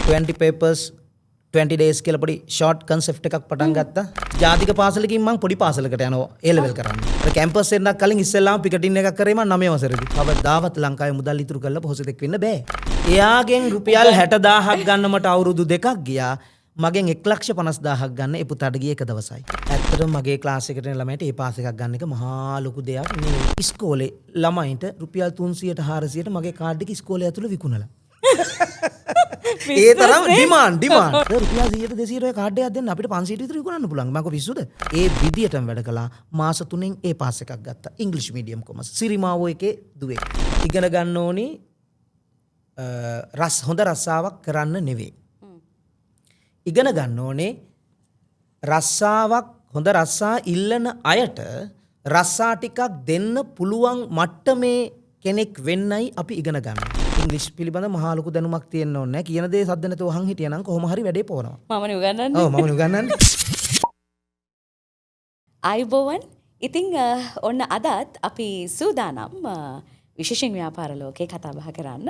20 papers 20 days කියලා පොඩි short concept එකක් පටන් ගත්තා. ජාතික පාසලකින් මම පොඩි පාසලකට යනවා A level කරන්න. අර කැම්පස් එකක් කලින් ඉස්සෙල්ලාම පිකටින් එකක් කරේ මම 9 වසරේදී. කවදාවත් ලංකාවේ මුදල් ඉතුරු කරලා පොහොසතෙක් වෙන්න බෑ. එයාගෙන් රුපියල් 60000ක් ගන්න මට අවුරුදු දෙකක් ගියා. මගෙන් 1,50,000ක් ගන්න ඒ පුතාට ගිය එක දවසයි. ඇත්තටම මගේ ක්ලාස් එකට එන ළමයිට ඒ පාස් එකක් ගන්න එක මහා ලොකු දෙයක්. මේ ඉස්කෝලේ ළමයින්ට රුපියල් 300ට 400ට මගේ කාඩ් එක ඉස්කෝලේ ඇතුළේ විකුණලා. ඒ තරම් ඩිමාන්ඩ් රුපියල් 100ට 200ට ඔය කාඩ් එකක් දෙන්න අපිට 500ට විතර විකුණන්න පුළුවන්. මම කො විශ්වද? ඒ විදියටම වැඩ කළා. මාස 3න් ඒ පාස් එකක් ගත්තා. ඉංග්‍රීසි මීඩියම් කොමර්ස්. සිරිමාවෝ එකේ දුවේ. ඉගෙන ගන්න ඕනි හොඳ රස්සාවක් කරන්න නෙවෙයි. ඉගෙන ගන්න ඕනේ රස්සාවක් හොඳ රස්සා ඉල්ලන අයට රස්සා ටිකක් දෙන්න පුළුවන් මට්ටමේ කෙනෙක් වෙන්නයි අපි ඉගෙන ගන්න. ඉංග්‍රීසි පිළිබඳ මහා ලොකු දැනුමක් තියෙන්න ඕනේ නැහැ. කියන දේ සද්ද නැතුව අහන් හිටියනම් කොහොම හරි වැඩේ පොවනවා. මමනේ උගන්වන්නේ. ඔව් මමනේ උගන්වන්නේ. අයබෝවන්. ඉතින් ඔන්න අදත් අපි සූදානම් විශේෂයෙන් ව්‍යාපාර ලෝකේ කතා බහ කරන්න.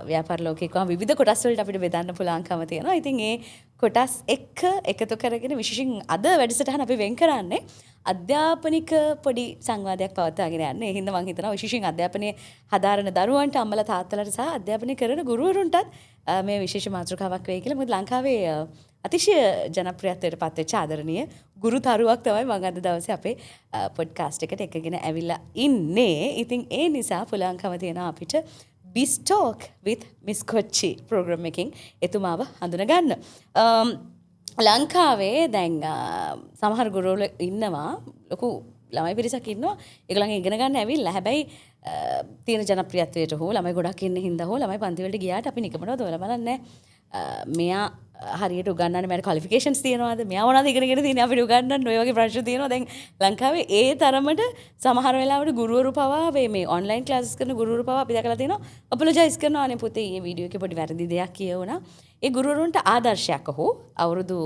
ව්‍යාපාර ලෝකේ කොහොම විවිධ කොටස් වලට අපිට බෙදන්න පුළුවන්කම තියෙනවා. ඉතින් ඒ කොටස් එක්ක එකතු කරගෙන විශේෂයෙන් අද වැඩසටහන අපි වෙන් කරන්නේ අධ්‍යාපනික පොඩි සංවාදයක් පවත්වාගෙන යන්න. ඒ හින්දා මම හිතනවා විශේෂයෙන් අධ්‍යාපනයේ හදාරන දරුවන්ට අම්මලා තාත්තලාට සහ අධ්‍යාපනය කරන ගුරුවරුන්ටත් මේ විශේෂ මාතෘකාවක් වෙයි කියලා. මොකද ලංකාවේ අතිශය ජනප්‍රියත්වයට පත් වෙච්ච ආදරණීය ගුරු තරුවක් තමයි මම අද දවසේ අපේ පොඩ්කාස්ට් එකට එකගෙන ඇවිල්ලා ඉන්නේ. ඉතින් ඒ නිසා පුළුවන්කම තියෙනවා අපිට Biztalk with Miss Kochi program එකකින් එතුමාව හඳුනගන්න. ලංකාවේ දැන් සමහර ගුරුවරු ඉන්නවා ලොකු ළමයි පිරිසක් ඉන්නවා. ඒගොල්ලන් ඉගෙන ගන්න ඇවිල්ලා හැබැයි තියෙන ජනප්‍රියත්වයට හෝ ළමයි ගොඩක් ඉන්න හින්දා හෝ ළමයි පන්ති වලට ගියාට අපි නිකමනවත් ඔයාලා බලන්නේ මෙයා හරියට උගන්වන්න මට ක්වොලිෆිකේෂන්ස් තියෙනවද? මෙයා මොනවද ඉගෙනගෙන තියෙන්නේ අපිට උගන්වන්න? ඔය වගේ ප්‍රශ්න තියෙනවා. දැන් ලංකාවේ ඒ තරමට සමහර වෙලාවට ගුරුවරු පවා මේ ඔන්ලයින් ක්ලාසස් කරන ගුරුවරු පවා අපි දැකලා තියෙනවා අපොලොජයිස් කරනවා අනේ පුතේ මේ වීඩියෝ එකේ පොඩි වැරදි දෙයක් කියවුණා. ඒ ගුරුවරුන්ට ආදර්ශයක් හෝ අවුරුදු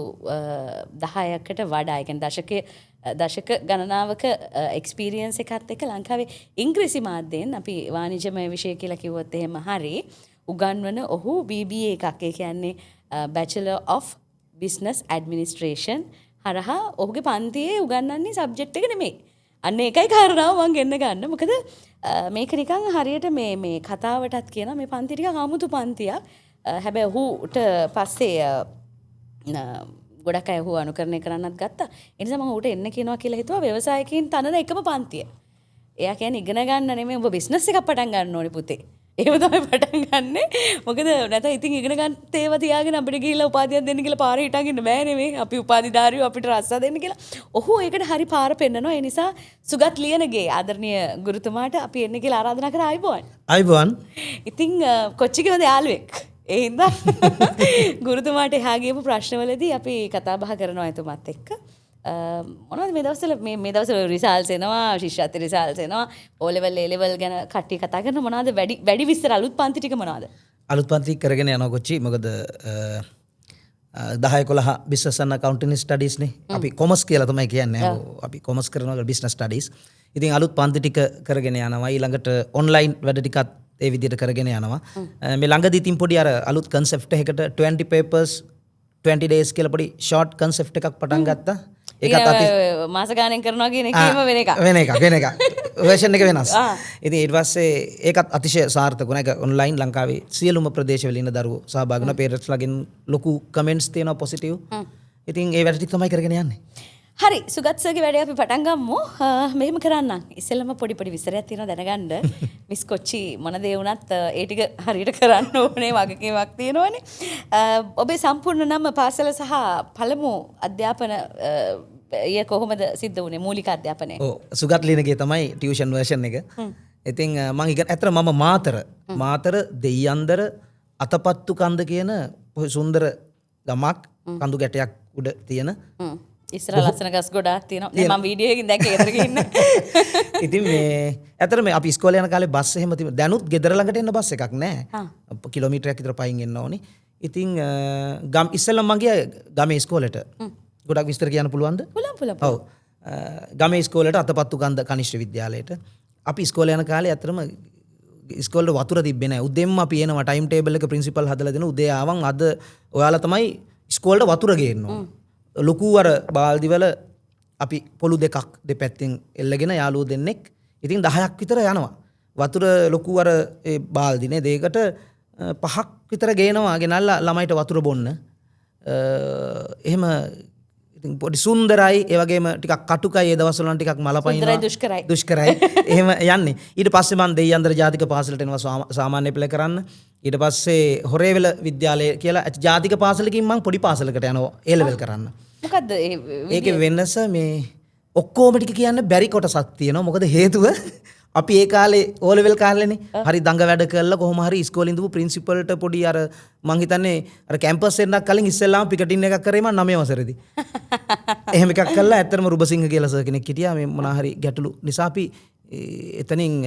10කට වඩා ඒ කියන්නේ දශක ගණනාවක එක්ස්පීරියන්ස් එකත් එක්ක ලංකාවේ ඉංග්‍රීසි මාධ්‍යයෙන් අපි වාණිජමය විෂය කියලා කිව්වොත් එහෙම හරි උගන්වන ඔහු BBA එකක් ඒ කියන්නේ Bachelor of Business Administration හරහා ඔහුගේ පන්තියේ උගන්වන්නේ සබ්ජෙක්ට් එක නෙමෙයි. අන්න ඒකයි කාරණාව මම ගෙන්න ගන්න. මොකද මේක නිකන් හරියට මේ කතාවටත් කියනවා මේ පන්ති ටික 아무තු පන්තියක්. හැබැයි ඔහුට පස්සේ ගොඩක් අය ඔහු අනුකරණය කරන්නත් ගත්තා. ඒ නිසා මම ඌට එන්න කියනවා කියලා හිතුවා ව්‍යවසායකින් තනන එකම පන්තිය. එයා කියන්නේ ඉගෙන ගන්න නෙමෙයි ඔබ බිස්නස් එකක් පටන් ගන්න ඕනේ පුතේ. ඒව තමයි පටන් ගන්නෙ. මොකද නැත්නම් ඉතින් ඉගෙන ගන්න තේව තියාගෙන අපිට ගිහිල්ලා උපාධියක් දෙන්න කියලා පාරේ හිටගෙන ඉන්න බෑ නෙමෙයි. අපි උපාධිධාරියෝ අපිට රස්සා දෙන්න කියලා. ඔහු ඒකට හරි පාර පෙන්නනවා. ඒ නිසා සුගත් ලියනගේ ආදරණීය ගුරුතුමාට අපි එන්න කියලා ආරාධනා කරා අයබෝවන්. අයබෝවන්. ඉතින් කොච්චිගේ හොඳ යාළුවෙක්. ඒ හින්දා ගුරුතුමාට එහා ගියපු ප්‍රශ්නවලදී අපි කතා බහ කරනවා එතුමත් එක්ක. මොනවද මේ දවස්වල රිසල්ට්ස් එනවා ශිෂ්‍යත්ව රිසල්ට්ස් එනවා O level A level ගැන කට්ටිය කතා කරන මොනවද වැඩි විස්තර අලුත් පන්ති ටික මොනවද අලුත් පන්ති කරගෙන යනවා කොච්චි මොකද 10-11 business and accounting studies නේ අපි කොමර්ස් කියලා තමයි කියන්නේ අපි කොමර්ස් කරනවා business studies ඉතින් අලුත් පන්ති ටික කරගෙන යනවා ඊළඟට online වැඩ ටිකත් ඒ විදිහට කරගෙන යනවා මේ ළඟදී තින් පොඩි අර අලුත් concept එකකට 20 papers 20 days කියලා පොඩි short concept එකක් පටන් ගත්තා මාස ගානෙන් කරනවා කියන එකේම වෙන එකක් version එක වෙනස්. ඉතින් ඊට පස්සේ ඒකත් අතිශය සාර්ථක වුණා. ඒක ඔන්ලයින් ලංකාවේ සියලුම ප්‍රදේශවල ඉන්න දරුවෝ සහභාගී වුණා. පේරන්ට්ස් ලගෙන් ලොකු කමෙන්ට්ස් තියෙනවා පොසිටිව්. ඉතින් ඒ වැඩ ටික තමයි කරගෙන යන්නේ. හරි සුගත් සර්ගේ වැඩේ අපි පටන් ගමු. මෙහෙම කරන්න. ඉස්සෙල්ලම පොඩි විස්තරයක් තියෙනවා දැනගන්න. මිස් කොච්චි මොන දේ වුණත් ඒ ටික හරියට කරන්න ඕනේ වගකීමක් තියෙනවනේ. ඔබේ සම්පූර්ණ නම පාසල සහ පළමු අධ්‍යාපන කොහොමද සිද්ධ වුණේ මූලික අධ්‍යාපනය? ඔව් සුගත් ලිනගේ තමයි ටියුෂන් වර්ෂන් එක. ඉතින් මම ඇත්තට මම මාතර දෙයන්දර අතපත්තු කන්ද කියන සුන්දර ගමක් කඳු ගැටයක් උඩ තියෙන ඉස්සර ලස්සන ගස් ගොඩාක් තියෙනවා. මම වීඩියෝ එකකින් දැක්කේ ගෙදර ගිහින්. ඉතින් මේ ඇත්තට මේ අපි ඉස්කෝලේ යන කාලේ බස් එහෙම තිබුණා. දැනුත් ගෙදර ළඟට එන්න බස් එකක් නැහැ. කිලෝමීටරයක් විතර පයින් එන්න ඕනේ. ඉතින් ඉස්සෙල්ලා මම ගියා ගමේ ඉස්කෝලේට. ගොඩක් විස්තර කියන්න පුළුවන්ද? පුළුවන්. ඔව්. ගමේ ඉස්කෝලේට අතපත්තු කන්ද කනිෂ්ඨ විද්‍යාලයට. අපි ඉස්කෝලේ යන කාලේ ඇත්තටම ඉස්කෝලේ වතුර තිබ්බේ නැහැ. උදේම අපි එනවා ටයිම් ටේබල් එක ප්‍රින්සිපල් හදලා දෙන උදේ ආවන් අද ඔයාලා තමයි ඉස්කෝලේට වතුර ගේන්න ඕන. ලොකු අර බාල්දි වල අපි පොළු දෙකක් දෙපැත්තෙන් එල්ලගෙන යාළුවෝ දෙන්නෙක් ඉතින් 10ක් විතර යනවා. වතුර ලොකු අර ඒ බාල්දිනේ දෙයකට 5ක් විතර ගේනවා ගෙනල්ලා ළමයිට වතුර බොන්න. එහෙම ඉතින් පොඩි සුන්දරයි ඒ වගේම ටිකක් කටුකයි ඒ දවස්වල නම් ටිකක් මලපයින්නවා දුෂ්කරයි එහෙම යන්නේ. ඊට පස්සේ මම දෙයියන්දර ජාතික පාසලට එනවා සාමාන්‍ය පෙළ කරන්න. ඊට පස්සේ හොරේවල විද්‍යාලය කියලා ජාතික පාසලකින් මම පොඩි පාසලකට යනවා ඒ ලෙවල් කරන්න. මොකද්ද ඒකේ වෙනස මේ ඔක්කොම ටික කියන්න බැරි කොටසක් තියෙනවා. මොකද හේතුව අපි ඒ කාලේ ඕ ලෙවල් කාලේනේ හරි දඟ වැඩ කරලා කොහොම හරි ඉස්කෝලේ ඉඳපු ප්‍රින්සිපල්ට පොඩි අර මං හිතන්නේ අර කැම්පස් එකක් කලින් ඉස්සෙල්ලාම පිකටින් එකක් කරේ මම 9 වසරේදී. එහෙම එකක් කළා. ඇත්තටම රුබසිංහ කියලා සර් කෙනෙක් හිටියා. මේ මොනා හරි ගැටලු නිසා අපි එතනින්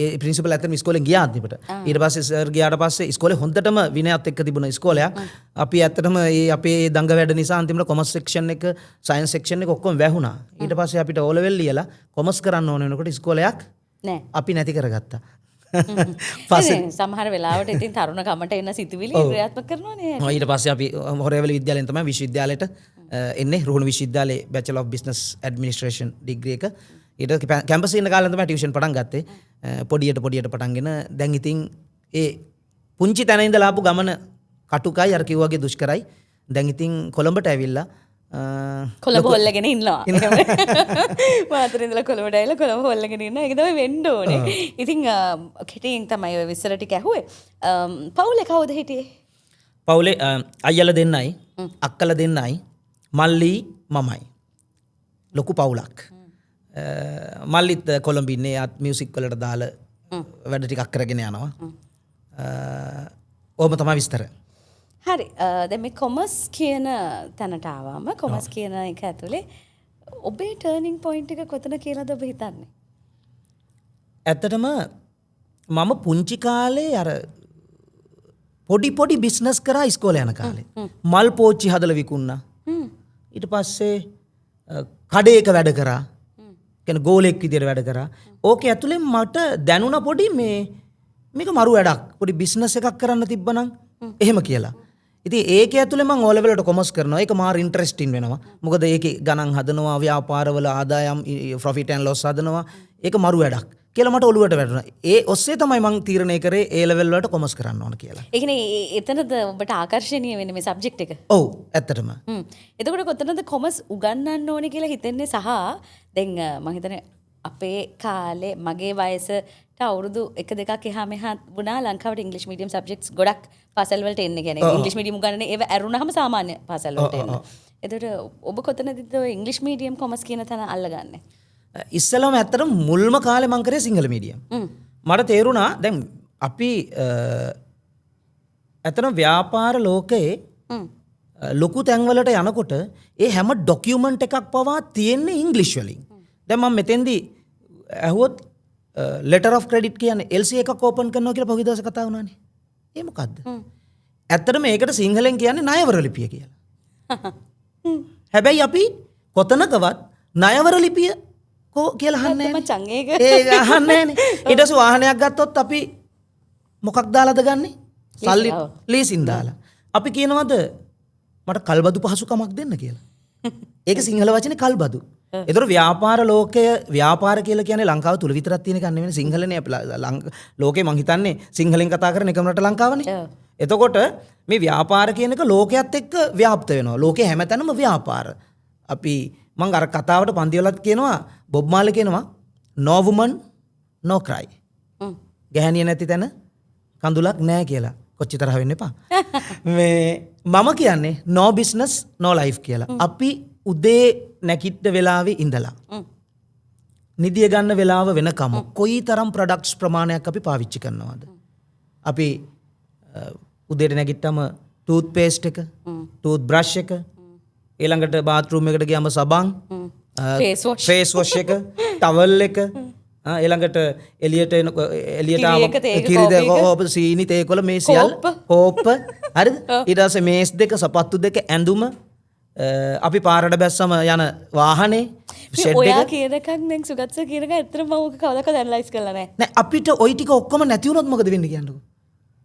ඒ ප්‍රින්සිපල් ඇත්තටම ඉස්කෝලෙන් ගියා අන්තිමට. ඊට පස්සේ සර් ගියාට පස්සේ ඉස්කෝලේ හොඳටම විනයත් එක්ක තිබුණ ඉස්කෝලයක්. අපි ඇත්තටම මේ අපේ දඟ වැඩ නිසා අන්තිමට කොමර්ස් සෙක්ෂන් එක සයන්ස් සෙක්ෂන් එක ඔක්කොම වැහුණා. ඊට පස්සේ අපිට ඕ ලෙවල් ලියලා කොමර්ස් කරන්න ඕන වෙනකොට ඉස්කෝලයක් නෑ. අපි නැති කරගත්තා. පස්සේ සමහර වෙලාවට ඉතින් තරුණ කමට එන සිතුවිලි ක්‍රියාත්මක කරනවානේ. ඊට පස්සේ අපි හොරේවල විද්‍යාලයෙන් තමයි විශ්වවිද්‍යාලයට එන්නේ. රුහුණු විශ්වවිද්‍යාලයේ Bachelor of Business Administration degree එක. ඊට කැම්පස් ඉන්න කාලේ තමයි ටියුෂන් පටන් ගත්තේ. පොඩියට පටන්ගෙන දැන් ඉතින් ඒ පුංචි තැන ඉඳලා ආපු ගමන කටුකයි අර කිව්වාගේ දුෂ්කරයි. දැන් ඉතින් කොළඹට ඇවිල්ලා කොළඹ හොල්ලගෙන ඉන්නවා. මාතර ඉඳලා කොළඹට ඇවිල්ලා කොළඹ හොල්ලගෙන ඉන්නවා. ඒක තමයි වෙන්න ඕනේ. ඉතින් කෙටියෙන් තමයි ඔය විස්තර ටික ඇහුවේ. පවුලේ කවුද හිටියේ? පවුලේ අයියලා දෙන්නයි, අක්කලා දෙන්නයි, මල්ලි මමයි. ලොකු පවුලක්. මල්ලිත් කොළඹ ඉන්නේ. යාත් මියුසික් වලට දාලා වැඩ ටිකක් කරගෙන යනවා. ඕම තමයි විස්තර. හරි. දැන් මේ කොමර්ස් කියන තැනට ආවම කොමර්ස් කියන එක ඇතුලේ ඔබේ ටර්නින් පොයින්ට් එක කොතන කියලාද ඔබ හිතන්නේ? ඇත්තටම මම පුංචි කාලේ අර පොඩි බිස්නස් කරා ඉස්කෝලේ යන කාලේ. මල් පෝච්චි හදලා විකුණා. ඊට පස්සේ කඩේක වැඩ කරා. කියන්නේ ගෝලෙක් විදියට වැඩ කරා. ඕකේ ඇතුලේ මට දැනුණා පොඩි මේක මරු වැඩක්. පොඩි බිස්නස් එකක් කරන්න තිබ්බනම් එහෙම කියලා. ඉතින් ඒකේ ඇතුලේ මම ඕ ලෙවල් වලට කොමර්ස් කරනවා. ඒක මාර ඉන්ටරෙස්ටිං වෙනවා. මොකද ඒකේ ගණන් හදනවා, ව්‍යාපාරවල ආදායම්, ප්‍රොෆිට් ඇන්ඩ් ලොස් හදනවා. ඒක මරු වැඩක් කියලා මට ඔළුවට වැටුණා. ඒ ඔස්සේ තමයි මම තීරණය කරේ ඒ ලෙවල් වලට කොමර්ස් කරන්න ඕන කියලා. ඒ කියන්නේ එතනද ඔබට ආකර්ෂණීය වෙන්නේ මේ සබ්ජෙක්ට් එක? ඔව් ඇත්තටම. එතකොට කොතනද කොමර්ස් උගන්වන්න ඕනේ කියලා හිතන්නේ සහ දැන් මම හිතන්නේ අපේ කාලේ මගේ වයසට අවුරුදු 1-2ක් එහා මෙහා වුණා ලංකාවට ඉංග්‍රීසි මීඩියම් සබ්ජෙක්ට්ස් ගොඩක් පාසල් වලට එන්නේ. කියන්නේ ඉංග්‍රීසි මීඩියම් උගන්වන්නේ ඒව ඇරුණාම සාමාන්‍ය පාසල් වලට එනවා. එතකොට ඔබ කොතනදද ඔය ඉංග්‍රීසි මීඩියම් කොමර්ස් කියන තැන අල්ලගන්නේ? ඉස්සෙල්ලාම ඇත්තටම මුල්ම කාලේ මං කරේ සිංහල මීඩියම්. මට තේරුණා දැන් අපි ඇත්තටම ව්‍යාපාර ලෝකයේ ලොකු තැන්වලට යනකොට ඒ හැම ඩොකියුමන්ට් එකක් පවා තියෙන්නේ ඉංග්‍රීසි වලින්. දැන් මම මෙතෙන්දී ඇහුවොත් ලෙටර් ඔෆ් ක්‍රෙඩිට් කියන්නේ LC එකක් ඕපන් කරනවා කියලා පහුගිය දවසේ කතා වුණානේ. ඒ මොකද්ද? ඇත්තටම මේකට සිංහලෙන් කියන්නේ ණයවර ලිපිය කියලා. හැබැයි අපි කොතනකවත් ණයවර ලිපිය කියලා අහන්නේ නැහැ. ඒක අහන්නේ නැහැ. ඊට පස්සේ වාහනයක් ගත්තොත් අපි මොකක් දාලාද ගන්නෙ? සල්ලි ලීසින් දාලා. අපි කියනවාද මට කල්බදු පහසුකමක් දෙන්න කියලා. ඒක සිංහල වචනේ කල්බදු. ඒතර ව්‍යාපාර ලෝකය ව්‍යාපාර කියලා කියන්නේ ලංකාව තුල විතරක් තියෙන එකක් නෙවෙයි සිංහලනේ ලෝකේ මං හිතන්නේ සිංහලෙන් කතා කරන එකම රට ලංකාවනේ. එතකොට මේ ව්‍යාපාර කියන එක ලෝකයේත් එක්ක ව්‍යාප්ත වෙනවා. ලෝකේ හැමතැනම ව්‍යාපාර. අපි මං අර කතාවට පන්ති වලත් කියනවා බොබ් මාලි කියනවා no woman no cry. ගැහණිය නැති තැන කඳුලක් නැහැ කියලා. කොච්චර තරහ වෙන්න එපා. මේ මම කියන්නේ no business no life කියලා. අපි උදේ නැගිට වෙලාවේ ඉඳලා නිදිය ගන්න වෙලාව වෙනකම් කොයිතරම් ප්‍රොඩක්ට්ස් ප්‍රමාණයක් අපි පාවිච්චි කරනවද? අපි උදේට නැගිට්ටම ටූත් පේස්ට් එක, ටූත් බ්‍රෂ් එක, ඊළඟට බාත් รู එකට ගියාම සබන්, ෆේස් වොෂ් එක, ටවල් එක, ඊළඟට එළියට කිරි සීනි තේකොළ මේ සියල්ල කෝප්ප හරිද? ඊට පස්සේ මේස් දෙක, සපත්තු දෙක, ඇඳුම අපි පාරට බැස්සම යන වාහනේ ඔයා කියනකක් දැන් සුගත්ස කියනක ඇත්තටම මම ඕක කවදාවත් ඇනලයිස් කරලා නැහැ. නෑ අපිට ওই ටික ඔක්කොම නැති වුණොත් මොකද වෙන්නේ කියන්නකෝ.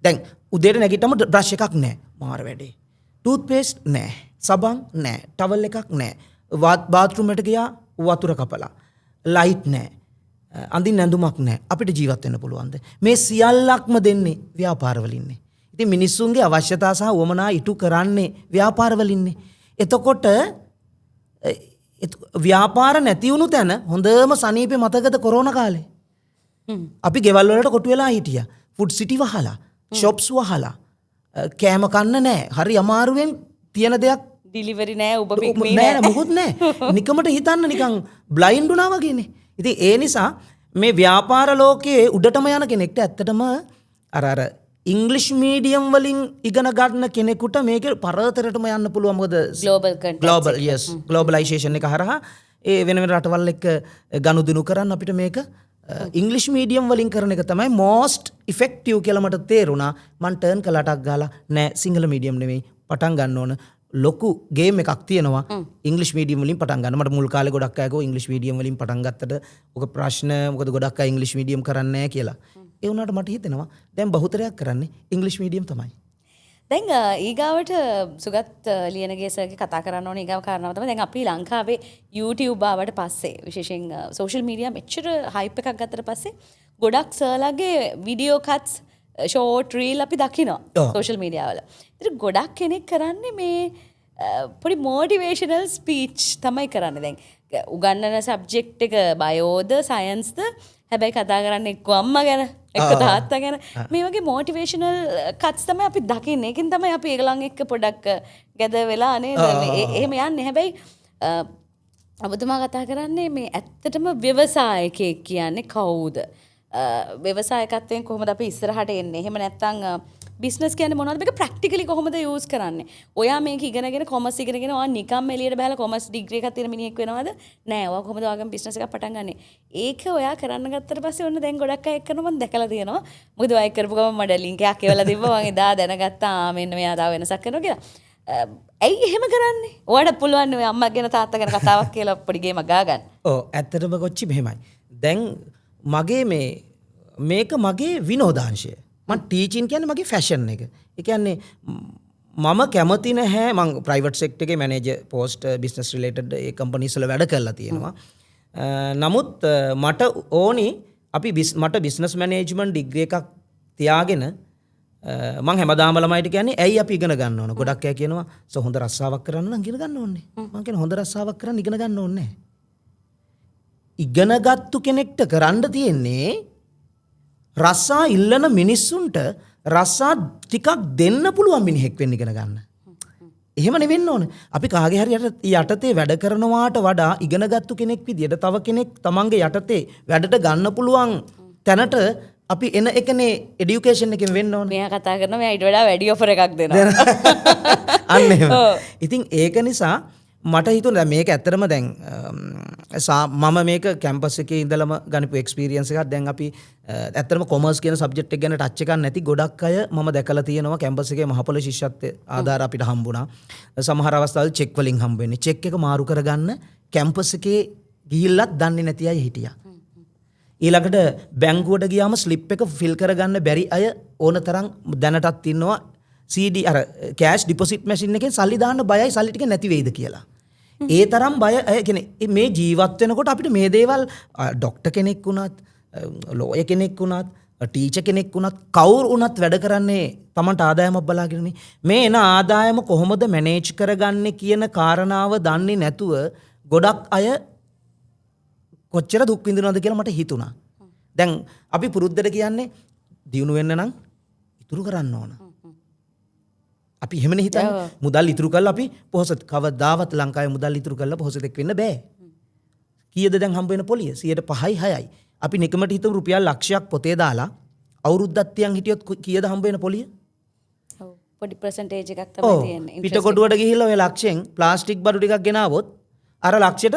දැන් උදේට නැගිටම බ්‍රෂ් එකක් නෑ. මාර වැඩේ. ටූත් පේස්ට් නෑ. සබන් නෑ. ටවල් එකක් නෑ. බාත්රූම් එකට ගියා වතුර කපලා. ලයිට් නෑ. අඳින්න ඇඳුමක් නෑ. අපිට ජීවත් වෙන්න පුළුවන්ද? මේ සියල්ලක්ම දෙන්නේ ව්‍යාපාරවලින්නේ. ඉතින් මිනිස්සුන්ගේ අවශ්‍යතා සහ උවමනා ඉටු කරන්නේ ව්‍යාපාරවලින්නේ. එතකොට ව්‍යාපාර නැති වුණු තැන හොඳම සනීපේ මතකද කොරෝනා කාලේ. අපි ගෙවල් වලට කොටු වෙලා හිටියා. ෆුඩ් සිටි වහලා, shops වහලා, කෑම කන්න නැහැ. හරි අමාරුවෙන් තියෙන දෙයක් ඩිලිවරි නැහැ, උබ පික්මී නෑ මොකුත් නැහැ. නිකමට හිතන්න නිකන් බ්ලයින්ඩ් වුණා වගේනේ. ඉතින් ඒ නිසා මේ ව්‍යාපාර ලෝකයේ උඩටම යන කෙනෙක්ට ඇත්තටම අර ඉංග්ලිෂ් මීඩියම් වලින් ඉගෙන ගන්න කෙනෙකුට මේක පරතරටම යන්න පුළුවන්. මොකද ග්ලෝබල් ග්ලෝබලයිසේෂන් එක හරහා ඒ වෙන වෙන රටවල් එක්ක ගනුදෙනු කරන්න අපිට මේක ඉංග්ලිෂ් මීඩියම් වලින් කරන එක තමයි most effective කියලා මට තේරුණා. මං ටර්න් කළාටක් ගාලා නෑ සිංහල මීඩියම් නෙමෙයි පටන් ගන්න ඕන. ලොකු ගේම් එකක් තියෙනවා ඉංග්ලිෂ් මීඩියම් වලින් පටන් ගන්න. මට මුල් කාලේ ගොඩක් අය ගෝ ඉංග්ලිෂ් මීඩියම් වලින් පටන් ගත්තට ඔක ප්‍රශ්න මොකද ගොඩක් අය ඉංග්ලිෂ් මීඩියම් කරන්නේ නැහැ කියලා. ඒ වුණාට මට හිතෙනවා දැන් බහුතරයක් කරන්නේ ඉංග්ලිෂ් මීඩියම් තමයි. දැන් ඊගාවට සුගත් ලියනගේ සර්ගේ කතා කරන්න ඕනේ ඊගාව කාරණාව තමයි දැන් අපි ලංකාවේ YouTube ආවට පස්සේ විශේෂයෙන් සෝෂල් මීඩියා මෙච්චර හයිප් එකක් ගත්තට පස්සේ ගොඩක් සර්ලාගේ වීඩියෝ කට්ස් ෂෝට් රීල් අපි දකිනවා සෝෂල් මීඩියා වල. ඒතර ගොඩක් කෙනෙක් කරන්නේ මේ පොඩි මොටිවේෂනල් ස්පීච් තමයි කරන්නේ. දැන් උගන්නන සබ්ජෙක්ට් එක බයෝද සයන්ස්ද හැබැයි කතා කරන්නේ එක්ක අම්මා ගැන එක්ක තාත්තා ගැන මේ වගේ මොටිවේෂනල් කට්ස් තමයි අපි දකින්නේ. ඒකෙන් තමයි අපි ඒගොල්ලන් එක්ක පොඩක් ගැද වෙලා නේද එහෙම යන්නේ. හැබැයි ඔබතුමා කතා කරන්නේ මේ ඇත්තටම ව්‍යවසායකයෙක් කියන්නේ කවුද? ව්‍යවසායකත්වයෙන් කොහොමද අපි ඉස්සරහට එන්නේ? එහෙම නැත්නම් බිස්නස් කියන්නේ මොනවද? මේක ප්‍රැක්ටිකලි කොහොමද යූස් කරන්නේ? ඔයා මේක ඉගෙනගෙන කොමර්ස් ඉගෙනගෙන ඔයා නිකම් එළියට බහලා කොමර්ස් ඩිග්‍රී එකක් තියෙන මිනිහෙක් වෙනවද? නෑ. ඔයා කොහොමද ඔයාගේ බිස්නස් එකක් පටන් ගන්නෙ? ඒක ඔයා කරන්න ගත්තට පස්සේ ඔන්න දැන් ගොඩක් අය කරනවා මම දැකලා තියෙනවා. මොකද ඔයා කරපු ගමන් මට ලින්ක් එකක් එවලා තිබ්බා. මම එදා දැනගත්තා මෙන්න මෙයා තව වෙනසක් කරනවා කියලා. ඇයි එහෙම කරන්නේ? ඔයාට පුළුවන් නේ අම්මා ගැන තාත්තා ගැන කතාවක් කියලා පොඩි ගේමක් ගාගන්න. ඔව් ඇත්තටම කොච්චි මෙහෙමයි. දැන් මගේ මේක මගේ විනෝදාංශය. මම ටීචින් කියන්නේ මගේ ෆැෂන් එක. ඒ කියන්නේ මම කැමති නැහැ මම ප්‍රයිවට් සෙක්ටර් එකේ මැනේජර් පෝස්ට් බිස්නස් රිලේටඩ් ඒ කම්පනීස් වල වැඩ කරලා තියෙනවා. නමුත් මට ඕනි මට බිස්නස් මැනේජ්මන්ට් ඩිග්‍රී එකක් තියාගෙන මම හැමදාම ළමයිට කියන්නේ ඇයි අපි ඉගෙන ගන්න ඕන? ගොඩක් අය කියනවා හොඳ රස්සාවක් කරන්න නම් ඉගෙන ගන්න ඕනේ. මම කියන හොඳ රස්සාවක් කරන්න ඉගෙන ගන්න ඕනේ නැහැ. ඉගෙනගත්තු කෙනෙක්ට කරන්න තියෙන්නේ රස්සා ඉල්ලන මිනිස්සුන්ට රස්සා ටිකක් දෙන්න පුළුවන් මිනිහෙක් වෙන්න ඉගෙන ගන්න. එහෙම නෙවෙන්න ඕනේ. අපි කාගේ හරි යටතේ වැඩ කරනවාට වඩා ඉගෙනගත්තු කෙනෙක් විදියට තව කෙනෙක් තමන්ගේ යටතේ වැඩට ගන්න පුළුවන් තැනට අපි එන එකනේ এডুকেෂන් එකෙන් වෙන්න ඕනේ. මෙයා කතා කරනවා මෙයා ඊට වඩා වැඩි ඔෆර් එකක් දෙනවා. අන්න එහෙම. ඉතින් ඒක නිසා මට හිතුණා මේක ඇත්තටම දැන් මම මේක කැම්පස් එකේ ඉඳලම ගනිපු එක්ස්පීරියන්ස් එකක්. දැන් අපි ඇත්තටම කොමර්ස් කියන සබ්ජෙක්ට් එක ගැන ටච් එකක් නැති ගොඩක් අය මම දැකලා තියෙනවා කැම්පස් එකේ මහපොළ ශිෂ්‍යත්වයේ ආධාර අපිට හම්බුණා. සමහර අවස්ථාවල චෙක් වලින් හම්බ වෙන්නේ. චෙක් එක මාරු කරගන්න කැම්පස් එකේ ගිහිල්ලත් දන්නේ නැති අය හිටියා. ඊළඟට බැංකුවට ගියාම ස්ලිප් එක ෆිල් කරගන්න බැරි අය ඕන තරම් දැනටත් ඉන්නවා. CD අර කෑෂ් ඩිපොසිට් මැෂින් එකෙන් සල්ලි දාන්න බයයි සල්ලි ටික නැති වෙයිද කියලා. ඒ තරම් බය කියන්නේ මේ ජීවත් වෙනකොට අපිට මේ දේවල් ડોක්ටර් කෙනෙක් වුණත් ලෝයර් කෙනෙක් වුණත් ටීචර් කෙනෙක් වුණත් කවුරු වුණත් වැඩ කරන්නේ Tamanට ආදායමක් බලාගෙනනේ. මේ එන ආදායම කොහොමද මැනේජ් කරගන්නේ කියන කාරණාව දන්නේ නැතුව ගොඩක් අය කොච්චර දුක් විඳිනවද කියලා මට හිතුණා. දැන් අපි පුරුද්දට කියන්නේ දියුණු වෙන්න නම් ඉතුරු කරන්න ඕන. අපි එහෙමනේ හිතන්නේ. මුදල් ඉතුරු කරලා අපි පොහොසත් කවදාවත් ලංකාවේ මුදල් ඉතුරු කරලා පොහොසතෙක් වෙන්න බෑ. කීයද දැන් හම්බ වෙන පොලිය? 5යි 6යි. අපි නිකමට හිතමු රුපියල් ලක්ෂයක් පොතේ දාලා අවුරුද්දක් තියන් හිටියොත් කීයද හම්බ වෙන පොලිය? ඔව් පොඩි percentage එකක් තමයි තියෙන්නේ. පිටකොටුවට ගිහිල්ලා ඔය ලක්ෂයෙන් ප්ලාස්ටික් බඩු ටිකක් ගෙනාවොත් අර ලක්ෂයට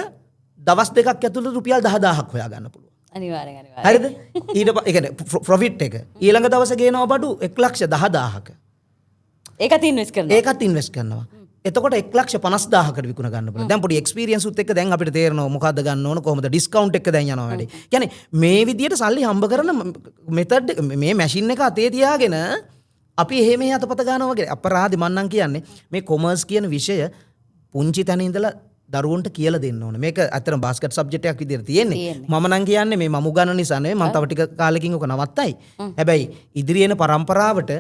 දවස් දෙකක් ඇතුළත රුපියල් 10000ක් හොයා ගන්න පුළුවන්. අනිවාර්යෙන්. හරිද? ඊට ඒ කියන්නේ ප්‍රොෆිට් එක. ඊළඟ දවසේ ගේනවා බඩු 1,10,000ක. ඒකත් ඉන්වෙස්ට් කරනවා. ඒකත් ඉන්වෙස්ට් කරනවා. එතකොට 1,50,000කට විකුණ ගන්න පුළුවන්. දැන් පොඩි එක්ස්පීරියන්ස් උත් එක්ක දැන් අපිට තේරෙනවා මොකද්ද ගන්න ඕන කොහොමද ඩිස්කවුන්ට් එක දැන් යනවා වැඩි. කියන්නේ මේ විදියට සල්ලි හම්බ කරන මෙතඩ් මේ මැෂින් එක අතේ තියාගෙන අපි එහෙම අතපත ගන්නවා වගේ අපරාධි මන්නම් කියන්නේ මේ කොමර්ස් කියන විෂය පුංචි තැන ඉඳලා දරුවන්ට කියලා දෙන්න ඕනේ. මේක ඇත්තටම බාස්කට් සබ්ජෙක්ට් එකක් විදියට තියෙන්නේ. මම නම් කියන්නේ මේ මමු ගන්න නිසා නෙවෙයි මම තව ටික කාලෙකින් ඔක නවත්තයි. හැබැයි ඉදිරියේන පරම්පරාවට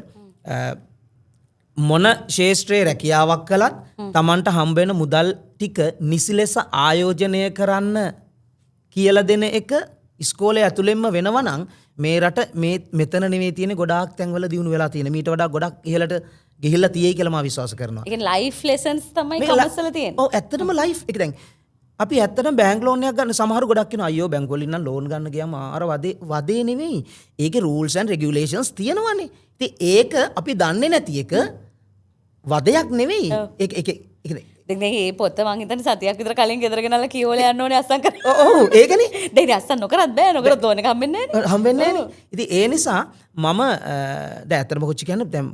මොන ශේෂ්ත්‍රයේ රැකියාවක් කළත් Tamanට හම්බ වෙන මුදල් ටික නිසි ලෙස ආයෝජනය කරන්න කියලා දෙන එක ඉස්කෝලේ ඇතුළෙන්ම වෙනවා නම් මේ රට මේ මෙතන නෙවෙයි තියෙන්නේ ගොඩාක් තැන්වල දියුණු වෙලා තියෙන. මීට වඩා ගොඩක් ඉහළට ගිහිල්ලා තියෙයි කියලා මම විශ්වාස කරනවා. ඒ කියන්නේ ලයිෆ් ලෙසන්ස් තමයි කොමර්ස් වල තියෙන්නේ. ඔව් ඇත්තටම ලයිෆ් එක දැන් අපි ඇත්තටම බැංක් ලෝන් එකක් ගන්න සමහර ගොඩක් කියනවා අයියෝ බැංක් වලින් නම් ලෝන් ගන්න ගියාම අර වදේ නෙවෙයි. ඒකේ රූල්ස් ඇන්ඩ් රෙගියුලේෂන්ස් තියෙනවානේ. ඉතින් ඒක අපි දන්නේ නැති එක වදයක් නෙවෙයි. ඒක දැන් මේ පොත මං හිතන්නේ සතියක් විතර කලින් ගෙදර ගෙනල්ලා කියවලා යන්න ඕනේ අස්සම් කරලා. ඔව් ඒකනේ. දැන් අස්සම් නොකරත් බෑ නොකරත් ඕන එක හම්බෙන්නේ නැහැ. හම්බෙන්නේ නැහැ. ඉතින් ඒ නිසා මම දැන් ඇත්තටම කොච්චි කියන්නේ දැන්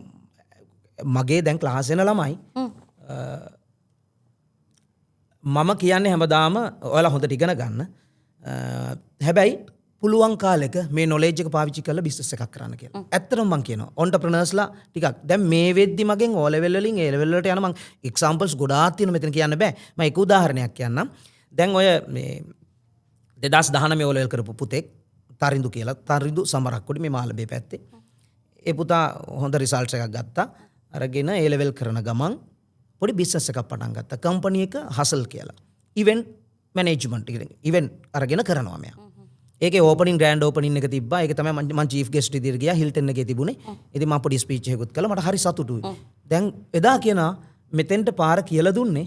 මගේ දැන් ක්ලාස් වෙන ළමයි මම කියන්නේ හැමදාම ඔයාලා හොඳට ඉගෙන ගන්න. හැබැයි පුළුවන් කාලෙක මේ නොලෙජ් එක පාවිච්චි කරලා බිස්නස් එකක් කරන්න කියලා. ඇත්තටම මම කියනවා ඔන්ටර්ප්‍රනර්ස්ලා ටිකක් දැන් මේ වෙද්දි මගෙන් O level වලින් A level වලට යන මම එක්සැම්පල්ස් ගොඩාක් තියෙනවා මෙතන කියන්න බෑ. මම එක උදාහරණයක් කියන්නම්. දැන් ඔය මේ 2019 O level කරපු පුතෙක් තරිඳු කියලා තරිඳු සමරක්කොඩි මේ මාළඹේ පැත්තේ. ඒ පුතා හොඳ රිසල්ට්ස් එකක් ගත්තා. අරගෙන A level කරන ගමන් පොඩි බිස්නස් එකක් පටන් ගත්තා. කම්පැනි එක හසල් කියලා. ඉවෙන්ට් මැනේජ්මන්ට් ඉවෙන්ට් අරගෙන කරනවා මෙයා. ඒකේ ඕපනින් ග්‍රෑන්ඩ් ඕපනින් එක තිබ්බා. ඒක තමයි මම චීෆ් ගෙස්ට් විදියට ගියා හිල්ටන් එකේ තිබුණේ. ඉතින් මම පොඩි ස්පීච් එකකුත් කළා. මට හරි සතුටුයි. දැන් එදා කියනවා මෙතෙන්ට පාර කියලා දුන්නේ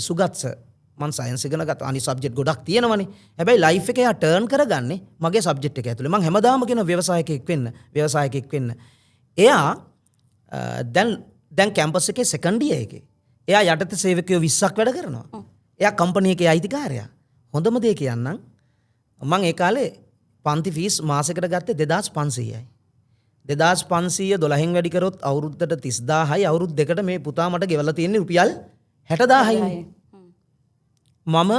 සුගත් සර්. මම සයන්ස් ඉගෙන ගත්තා. අනිත් සබ්ජෙක්ට් ගොඩක් තියෙනවනේ. හැබැයි ලයිෆ් එකේ යා ටර්න් කරගන්නේ මගේ සබ්ජෙක්ට් එක ඇතුලේ. මම හැමදාම කියන ව්‍යවසායකයෙක් වෙන්න. එයා දැන් කැම්පස් එකේ සෙකන්ඩ් ඉයර් එකේ. එයා යටතේ සේවකයෝ 20ක් වැඩ කරනවා. එයා කම්පැනි එකේ අයිතිකාරයා. හොඳම දේ කියන්නම් මම ඒ කාලේ පන්ති ෆීස් මාසෙකට ගත්තේ 2500යි. 2500 12න් වැඩි කරොත් අවුරුද්දට 30000යි. අවුරුදු දෙකට මේ පුතා මට ගෙවලා තියෙන්නේ රුපියල් 60000යි. මම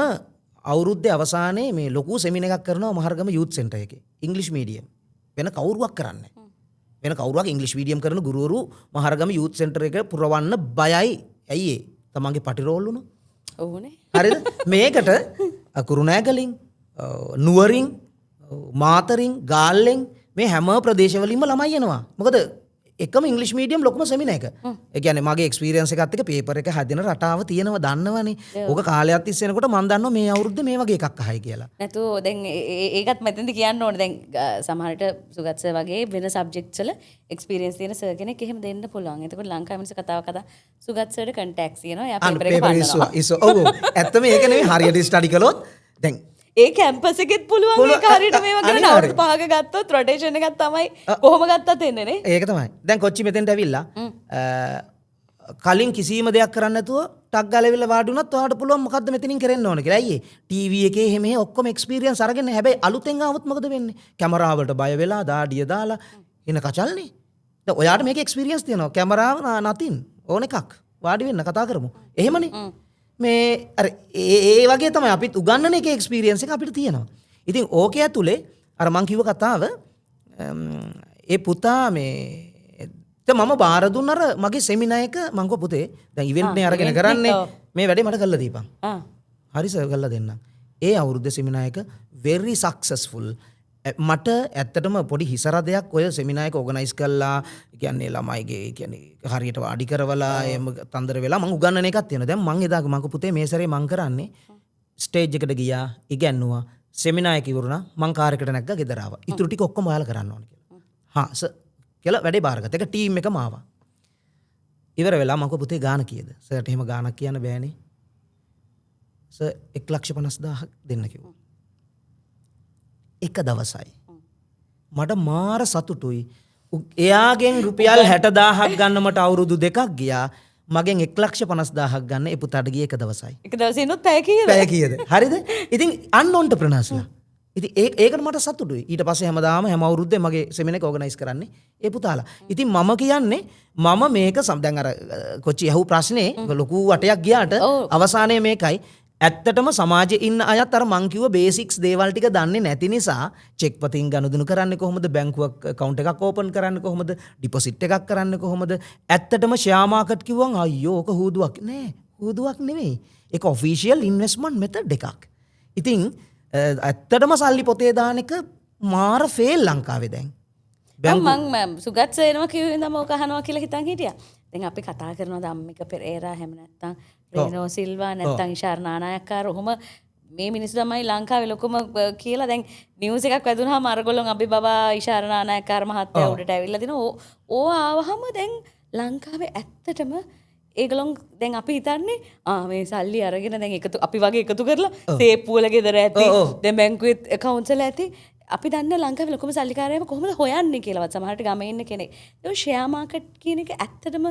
අවුරුද්දේ අවසානයේ මේ ලොකු සෙමින එකක් කරනවා මහරගම යූත් සෙන්ටර් එකේ. ඉංග්‍රීසි මීඩියම්. වෙන කවුරුවක් කරන්නේ නැහැ. වෙන කවුරුවක් ඉංග්‍රීසි මීඩියම් කරන ගුරුවරු මහරගම යූත් සෙන්ටර් එක පුරවන්න බයයි. ඇයි ඒ? තමන්ගේ පටිරෝල් උන. ඕනේ. හරිද? මේකට කුරුණෑගලින් නුවරින් මාතරින් ගාල්ලෙන් මේ හැම ප්‍රදේශවලින්ම ළමයි එනවා. මොකද එකම ඉංග්‍රීසි මීඩියම් ලොකුම සෙමින එක. ඒ කියන්නේ මගේ එක්ස්පීරියන්ස් එකත් එක්ක පේපර් එක හදන රටාව තියෙනවා දන්නවනේ. ඕක කාලයක් තිස්සේ එනකොට මම දන්නවා මේ අවුරුද්ද මේ වගේ එකක් අහයි කියලා. නැතු දැන් ඒකත් මෙතෙන්ද කියන්න ඕනේ. දැන් සමහරට සුගත් සර් වගේ වෙන සබ්ජෙක්ට්ස් වල එක්ස්පීරියන්ස් තියෙන සර් කෙනෙක් එහෙම දෙන්න පුළුවන්. එතකොට ලංකාවේ මිනිස්සු කතා සුගත් සර්ට කන්ටැක්ට්ස් කියනවා. එයා පේපර් එක පන්නනවා. ඔව් ඇත්තම ඒක නෙවෙයි හරියට ස්ටඩි කළොත් දැන් ඒ කැම්පස් එකෙත් පුළුවන් ඒක හරියට මේව කරන අවුරුදු 5ක ගත්තොත් රොටේෂන් එකක් තමයි කොහොම ගත්තත් එන්නේ නේ. ඒක තමයි. දැන් කොච්චි මෙතෙන්ට ඇවිල්ලා කලින් කිසිම දෙයක් කරන්න නැතුව ටක් ගාලා ඇවිල්ලා වාඩි වුණත් ඔයාලට පුළුවන් මොකද්ද මෙතනින් කරන්න ඕන කියලා. අයියේ ටීවී එකේ එහෙම ඔක්කොම එක්ස්පීරියන්ස් අරගෙන හැබැයි අලුතෙන් ආවොත් මොකද වෙන්නේ? කැමරාවලට බය වෙලා දාඩිය දාලා එන කචල්නේ. දැන් ඔයාට මේක එක්ස්පීරියන්ස් තියෙනවා. කැමරාව නතින් ඕන එකක්. වාඩි වෙන්න කතා කරමු. එහෙමනේ. මේ අර ඒ වගේ තමයි අපිත් උගන්නන එකේ එක්ස්පීරියන්ස් එක අපිට තියෙනවා. ඉතින් ඕකේ ඇතුලේ අර මං කිව්ව කතාව ඒ පුතා මේ මම බාර දුන්න අර මගේ සෙමිනා එක මං කිව්ව පුතේ දැන් ඉවෙන්ට් නේ අරගෙන කරන්නේ මේ වැඩේ මට කරලා දීපන්. හරි සර් කරලා දෙන්නම්. ඒ අවුරුද්ද සෙමිනා එක very successful. මට ඇත්තටම පොඩි හිසරදයක් ඔය සෙමිනා එක ඕගනයිස් කළා. කියන්නේ ළමයිගේ කියන්නේ හරියට වාඩි කරවලා එහෙම තන්දර වෙලා මම උගන්නන එකක් තියෙනවා. දැන් මං එදා මං පුතේ මේ සැරේ මං කරන්නේ ස්ටේජ් එකට ගියා, ඉගැන්නුවා, සෙමිනා එක ඉවරුණා, මං කාර් එකට නැග්ගා ගෙදර ආවා. ඉතුරු ටික ඔක්කොම ඔයාලා කරන්න ඕනේ කියලා. හා සර් කියලා වැඩේ බාරගත්තා. ඒක ටීම් එකම ආවා. ඉවර වෙලා මං පුතේ ගාන කීයද? සර්ට එහෙම ගානක් කියන්න බෑනේ. සර් 1,50,000ක් දෙන්න කිව්වා. එක දවසයි. මට මාර සතුටුයි. එයාගෙන් රුපියල් 60,000ක් ගන්න මට අවුරුදු 2ක් ගියා. මගෙන් 1,50,000ක් ගන්න ඒ පුතාට ගියේ එක දවසයි. එක දවසෙන්නොත් පැය කීයද? පැය කීයද? හරිද? ඉතින් අන්එන්ටර්ප්‍රනර්ස්ලා ඉතින් ඒකට මට සතුටුයි. ඊට පස්සේ හැමදාම හැම අවුරුද්දේ මගේ සෙමින එක ඕගනයිස් කරන්නේ ඒ පුතාලා. ඉතින් මම කියන්නේ මම මේක දැන් අර කොච්චි අහුව ප්‍රශ්නේ ලොකු වටයක් ගියාට අවසානයේ මේකයි. ඇත්තටම සමාජයේ ඉන්න අයත් අර මං කිව්ව බේසික්ස් දේවල් ටික දන්නේ නැති නිසා චෙක් පතින් ගනුදෙනු කරන්නේ කොහොමද, බැංකුවක් account එකක් ඕපන් කරන්නේ කොහොමද, ඩිපොසිට් එකක් කරන්නේ කොහොමද. ඇත්තටම ෂෙයා මාකට් කිව්වම අයියෝ ඕක හුදුවක් නෑ. හුදුවක් නෙවෙයි. ඒක ඔෆිෂියල් ඉන්වෙස්ට්මන්ට් මෙතඩ් එකක්. ඉතින් ඇත්තටම සල්ලි පොතේ දාන එක මාර ෆේල් ලංකාවේ දැන්. මං සුගත් සේනවා කිව්වේ ඉඳන්ම ඕක අහනවා කියලා හිතන් හිටියා. දැන් අපි කතා කරනවා ධම්මික පෙරේරා හැම නැත්තම් රේනෝ සිල්වා නැත්තම් ඉෂාර් නානායක්කාර ඔහොම මේ මිනිස්සු තමයි ලංකාවේ ලොකුම කියලා දැන් නිවුස් එකක් වැදුනහම අරගොල්ලෝ අපි බබා ඉෂාර් නානායක්කාර මහත්තයා උඩට ඇවිල්ලා දිනවා. ඕ ආවහම දැන් ලංකාවේ ඇත්තටම ඒගොල්ලෝ දැන් අපි හිතන්නේ මේ සල්ලි අරගෙන දැන් එකතු අපි වගේ එකතු කරලා සේප්පු වල ගෙදර ඇති දැන් බැංකුවේ account වල ඇති අපි දන්නේ ලංකාවේ ලොකුම සල්ලිකාරයම කොහොමද හොයන්නේ කියලාවත් සමහරට ගමේ ඉන්න කෙනෙක්. ඒ ෂෙයා මාකට් කියන එක ඇත්තටම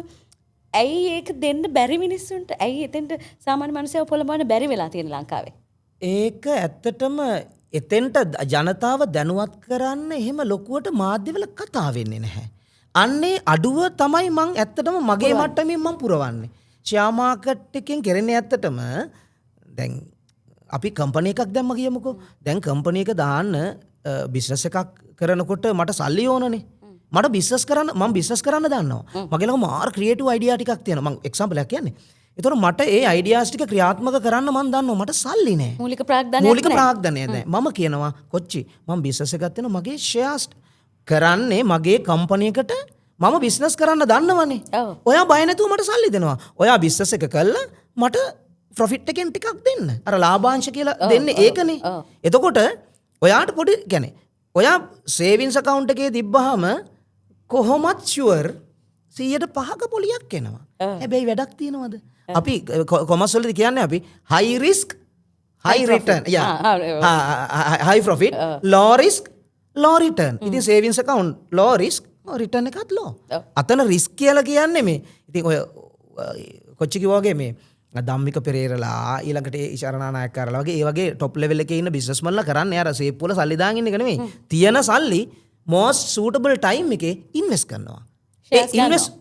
ඇයි ඒක දෙන්න බැරි මිනිස්සුන්ට? ඇයි එතෙන්ට සාමාන්‍ය මිනිස්සුව පොළඹවන්න බැරි වෙලා තියෙන ලංකාවේ? ඒක ඇත්තටම එතෙන්ට ජනතාව දැනුවත් කරන්න එහෙම ලොකුවට මාධ්‍යවල කතා වෙන්නේ නැහැ. අන්නේ අඩුව තමයි මං ඇත්තටම මගේ මට්ටමින් මං පුරවන්නේ. ෂෙයා මාකට් එකෙන් කරන්නේ ඇත්තටම දැන් අපි කම්පැනි එකක් දැම්ම කියමුකෝ. දැන් කම්පැනි එක දාන්න බිස්නස් එකක් කරනකොට මට සල්ලි ඕනනේ. මට බිස්නස් කරන්න මම බිස්නස් කරන්න දන්නවා. මගේ ළඟ මාර ක්‍රියේටිව් අයිඩියා ටිකක් තියෙනවා. මම එක්සැම්පල් එකක් කියන්නේ. ඒතකොට මට ඒ අයිඩියාස් ටික ක්‍රියාත්මක කරන්න මම දන්නවා. මට සල්ලි නෑ. මූලික ප්‍රාග්ධනයක් මූලික ප්‍රාග්ධනය නෑ. මම කියනවා කොච්චි මම බිස්නස් එකක් තියෙනවා මගේ ෂෙයාර්ස් කරන්නේ මගේ කම්පැනි එකට මම බිස්නස් කරන්න දන්නවනේ. ඔයා බය නැතුව මට සල්ලි දෙනවා. ඔයා බිස්නස් එක කළා මට ප්‍රොෆිට් එකෙන් ටිකක් දෙන්න. අර ලාභාංශ කියලා දෙන්නේ ඒකනේ. එතකොට ඔයාට පොඩි කියන්නේ ඔයා සේවින්ස් account එකේ තිබ්බහම කොහොමත් ෂුවර් 105ක පොලියක් එනවා. හැබැයි වැඩක් තියෙනවද? අපි කොමර්ස් වලදී කියන්නේ අපි high risk high return. high profit low risk low return. ඉතින් සේවින්ස් account low risk return එකත් low. අතන risk කියලා කියන්නේ මේ. ඉතින් ඔය කොච්චි කිව්වා වගේ මේ ධම්මික පෙරේරලා ඊළඟට ඉෂාර් නානායක්කාරලා වගේ ඒ වගේ top level එකේ ඉන්න businessmanලා කරන්නේ අර සේප් වල සල්ලි දාගෙන ඉන්න එක නෙමෙයි. තියෙන සල්ලි most suitable time එකේ invest කරනවා. invest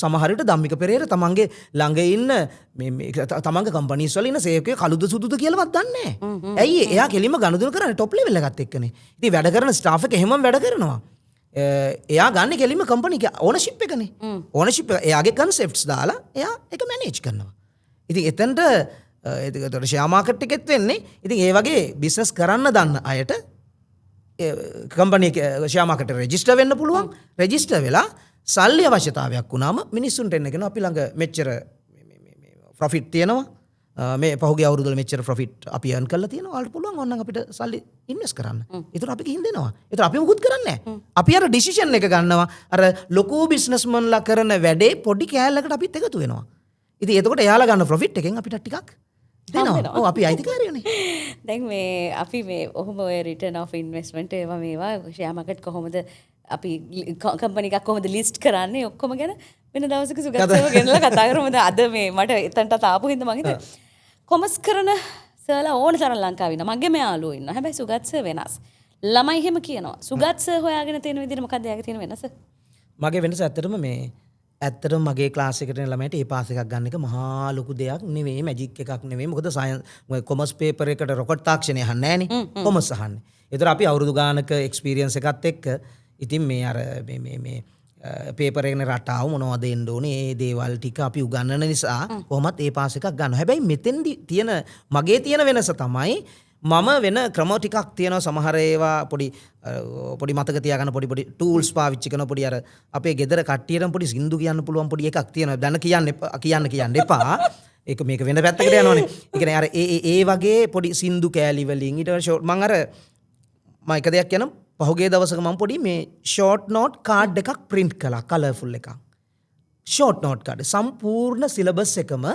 සමහර විට ධම්මික පෙරේර තමන්ගේ ළඟ ඉන්න මේ තමන්ගේ කම්පැනිස් වල ඉන්න සේව් එකේ කළුද සුදුද කියලාවත් දන්නේ නැහැ. ඇයි එයා කෙලින්ම ගනුදෙනු කරන්නේ top level එකත් එක්කනේ. ඉතින් වැඩ කරන staff එක එහෙමම වැඩ කරනවා. එයා ගන්න කෙලින්ම කම්පැනි එක ඕනර්ෂිප් එකනේ. ඕනර්ෂිප් එක එයාගේ concepts දාලා එයා ඒක manage කරනවා. ඉතින් එතනට ඒකට ෂෙයා මාකට් එකෙත් වෙන්නේ ඉතින් ඒ වගේ බිස්නස් කරන්න දන්න අයට කම්පැනි එක ෂෙයා මාකට් එකට රෙජිස්ටර් වෙන්න පුළුවන්. රෙජිස්ටර් වෙලා සල්ලි අවශ්‍යතාවයක් වුණාම මිනිස්සුන්ට එන්න කියනවා අපි ළඟ මෙච්චර ප්‍රොෆිට් තියෙනවා. මේ පහුගිය අවුරුදු වල මෙච්චර ප්‍රොෆිට් අපි earn කරලා තියෙනවා. ඔයාලට පුළුවන් ඕනනම් අපිට සල්ලි ඉන්වෙස්ට් කරන්න. ඒතර අපි ගිහින් දෙනවා. ඒතර අපි මුකුත් කරන්නේ නැහැ. අපි අර ඩිසිෂන් එක ගන්නවා. අර ලොකු බිස්නස්මන්ලා කරන වැඩේ පොඩි කෑල්ලකට අපිත් එකතු වෙනවා. ඉතින් එතකොට එයාලා ගන්න ප්‍රොෆිට් එකෙන් අපිට ටිකක් දෙනවා. ඔව් අපි අයිතිකාරයෝනේ. දැන් මේ අපි මේ ඔහොම ඔය රිටර්න් ඔෆ් ඉන්වෙස්ට්මන්ට් ඒවා මේවා ෂෙයා මාකට් කොහොමද අපි කම්පැනි එකක් කොහොමද ලිස්ට් කරන්නේ ඔක්කොම ගැන වෙන දවසක සුගතව ගෙනලා කතා කරමු. අද මේ මට එතනට ආපු හින්දා මං හිතුවේ කොමර්ස් කරන සර්ලා ඕන තරම් ලංකාවේ ඉන්නවා. මගේ මේ යාළුවෝ ඉන්නවා. හැබැයි සුගත් සර් වෙනස්. ළමයි එහෙම කියනවා. සුගත් සර් හොයාගෙන තියෙන විදිහට මොකක්ද එයාගේ තියෙන වෙනස? මගේ වෙනස ඇත්තටම මගේ ක්ලාස් එකට එන ළමයිට ඒ පාස් එකක් ගන්න එක මහා ලොකු දෙයක් නෙවෙයි, මැජික් එකක් නෙවෙයි. මොකද සයන්ස් කොමර්ස් පේපර් එකට රොකට් තාක්ෂණය අහන්නේ නැහනේ. කොමර්ස් අහන්නේ. ඒතර අපි අවුරුදු ගානක එක්ස්පීරියන්ස් එකත් එක්ක ඉතින් මේ අර මේ පේපර් එකේ රටාව මොනවද එන්න ඕනේ ඒ දේවල් ටික අපි උගන්වන නිසා කොහොමත් ඒ පාස් එකක් ගන්නවා. හැබැයි මෙතෙන්දි තියෙන මගේ තියෙන වෙනස තමයි මම වෙන ක්‍රම ටිකක් තියෙනවා. සමහර ඒවා පොඩි මතක තියාගන්න පොඩි ටූල්ස් පාවිච්චි කරන පොඩි අර අපේ ගෙදර කට්ටියටම පොඩි සින්දු කියන්න පුළුවන් පොඩි එකක් තියෙනවා. දැන් කියන්න එපා. ඒක මේක වෙන පැත්තකට යනවනේ. ඒ කියන්නේ අර ඒ වගේ පොඩි සින්දු කෑලි වලින් ඊට ෂෝට් මම එක දෙයක් කියනම් පහුගිය දවසක මම පොඩි මේ ෂෝට් නෝට් කාඩ් එකක් print කළා කලර්ෆුල් එකක්. ෂෝට් නෝට් කාඩ් සම්පූර්ණ සිලබස් එකම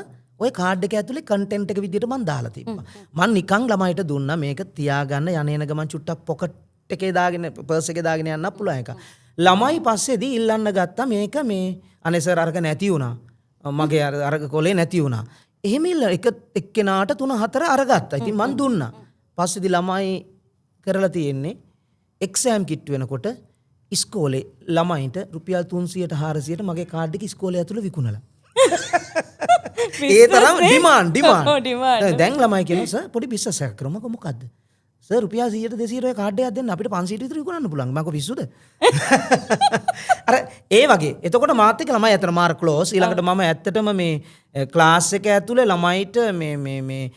ඔය කාඩ් එක ඇතුලේ කන්ටෙන්ට් එක විදිහට මම දාලා තිබ්බා. මම නිකන් ළමයිට දුන්නා මේක තියාගන්න යන ගමන් චුට්ටක් පොකට් එකේ දාගෙන පර්ස් එකේ දාගෙන යන්න පුළුවන් එක. ළමයි පස්සේදී ඉල්ලන්න ගත්තා මේක මේ අනේ සර් අරක නැති වුණා. මගේ අර කොලේ නැති වුණා. එහෙම එක්කෙනාට 3-4 අරගත්තා. ඉතින් මම දුන්නා. පස්සේදී ළමයි කරලා තියෙන්නේ එක්සෑම් කිට් වෙනකොට ඉස්කෝලේ ළමයින්ට රුපියල් 300ට 400ට මගේ කාඩ් එක ඉස්කෝලේ ඇතුළේ විකුණලා. ඒ තරම් ඩිමාන්ඩ්. දැන් ළමයි කියනවා සර් පොඩි බිස්නස් එකක් කරමු. මොකද්ද? සර් රුපියල් 100ට 200ට ඔය කාඩ් එකක් දෙන්න අපිට 500ට විතර විකුණන්න පුළුවන්. මම පිස්සුද? අර ඒ වගේ. එතකොට මාත් එක්ක ළමයි අතර මාර ක්ලෝස්. ඊළඟට මම ඇත්තටම මේ ක්ලාස් එක ඇතුලේ ළමයිට මේ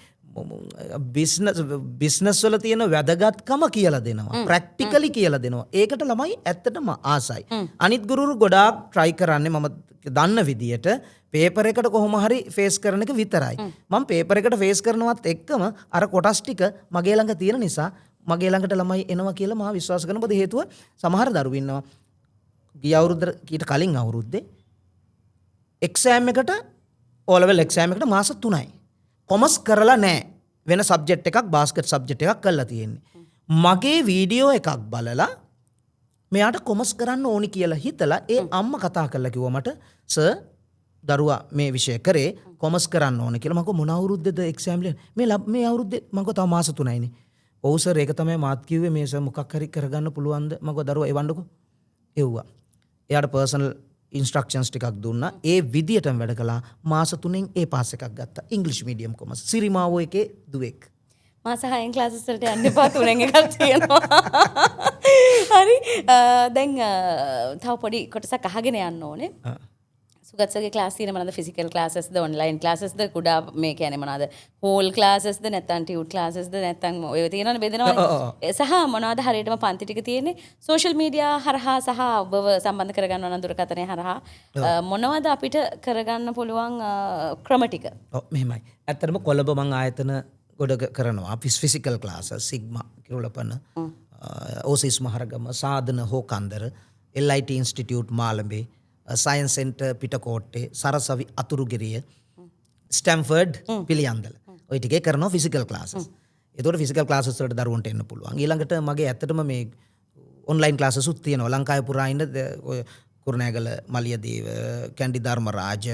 බිස්නස් වල තියෙන වැදගත්කම කියලා දෙනවා. ප්‍රැක්ටිකලි කියලා දෙනවා. ඒකට ළමයි ඇත්තටම ආසයි. අනිත් ගුරුවරු ගොඩාක් try කරන්නේ මම දන්න විදියට පේපර් එකට කොහොම හරි ෆේස් කරන එක විතරයි. මම පේපර් එකට ෆේස් කරනවත් එක්කම අර කොටස් ටික මගේ ළඟ තියෙන නිසා මගේ ළඟට ළමයි එනවා කියලා මම විශ්වාස කරන මොකද හේතුව සමහර දරුවෝ ඉන්නවා ගිය අවුරුද්දට ඊට කලින් අවුරුද්දේ එක්සෑම් එකට O level එක්සෑම් එකට මාස 3යි. කොමර්ස් කරලා නැහැ. වෙන සබ්ජෙක්ට් එකක් බාස්කට් සබ්ජෙක්ට් එකක් කරලා තියෙන්නේ. මගේ වීඩියෝ එකක් බලලා මෙයාට කොමර්ස් කරන්න ඕනි කියලා හිතලා ඒ අම්මා කතා කරලා කිව්වා මට සර් දරුවා මේ විෂය කරේ කොමර්ස් කරන්න ඕන කියලා. මම මොන අවුරුද්දේද එක්සෑම් මේ අවුරුද්දේ මම තව මාස 3යිනේ. ඔව් සර් ඒක තමයි මාත් කිව්වේ මේ සර් මොකක් හරි කරගන්න පුළුවන්ද? මම දරුවා එවන්නකෝ. එව්වා. එයාට පර්සනල් ඉන්ස්ට්‍රක්ෂන්ස් ටිකක් දුන්නා. ඒ විදියටම වැඩ කළා. මාස 3න් ඒ පාස් එකක් ගත්තා. ඉංග්‍රීසි මීඩියම් කොමර්ස්. සිරිමාවෝ එකේ දුවෙක්. මාස 6න් ක්ලාසස් වලට යන්න එපා 3න් එකක් තියෙනවා. හරි. දැන් තව පොඩි කොටසක් අහගෙන යන්න ඕනේ. සුගත්සගේ ක්ලාස් තියෙන මොනවාද ෆිසිකල් ක්ලාසස්ද ඔන්ලයින් ක්ලාසස්ද කුඩා මේ කියන්නේ මොනවාද හෝල් ක්ලාසස්ද නැත්නම් ටියුට් ක්ලාසස්ද නැත්නම් ඔය තියෙනවනේ බෙදෙනවනේ සහ මොනවාද හරියටම පන්ති ටික තියෙන්නේ සෝෂල් මීඩියා හරහා සහ ඔබව සම්බන්ධ කරගන්න ඕන දුරකථනය හරහා මොනවද අපිට කරගන්න පුළුවන් ක්‍රම ටික ඔව් මෙහෙමයි ඇත්තටම කොළඹ මං ආයතන ගොඩ කරනවා physical classes Sigma Kirulapana Oasis Maharagama Sadhana Hokandara LIT institute Malabe science centre Pitakotte Sarasavi Athurugiriya Stamford Piliyandala ඔය ටිකේ කරනවා ෆිසිකල් ක්ලාසස්. ඒතකොට ෆිසිකල් ක්ලාසස් වලට දරුවන්ට එන්න පුළුවන්. ඊළඟට මගේ ඇත්තටම මේ ඔන්ලයින් ක්ලාසස් උත් තියෙනවා. ලංකාවේ පුරා ඉන්න ඔය කුරුණෑගල මලියදේව කැන්ඩි ධර්මරාජ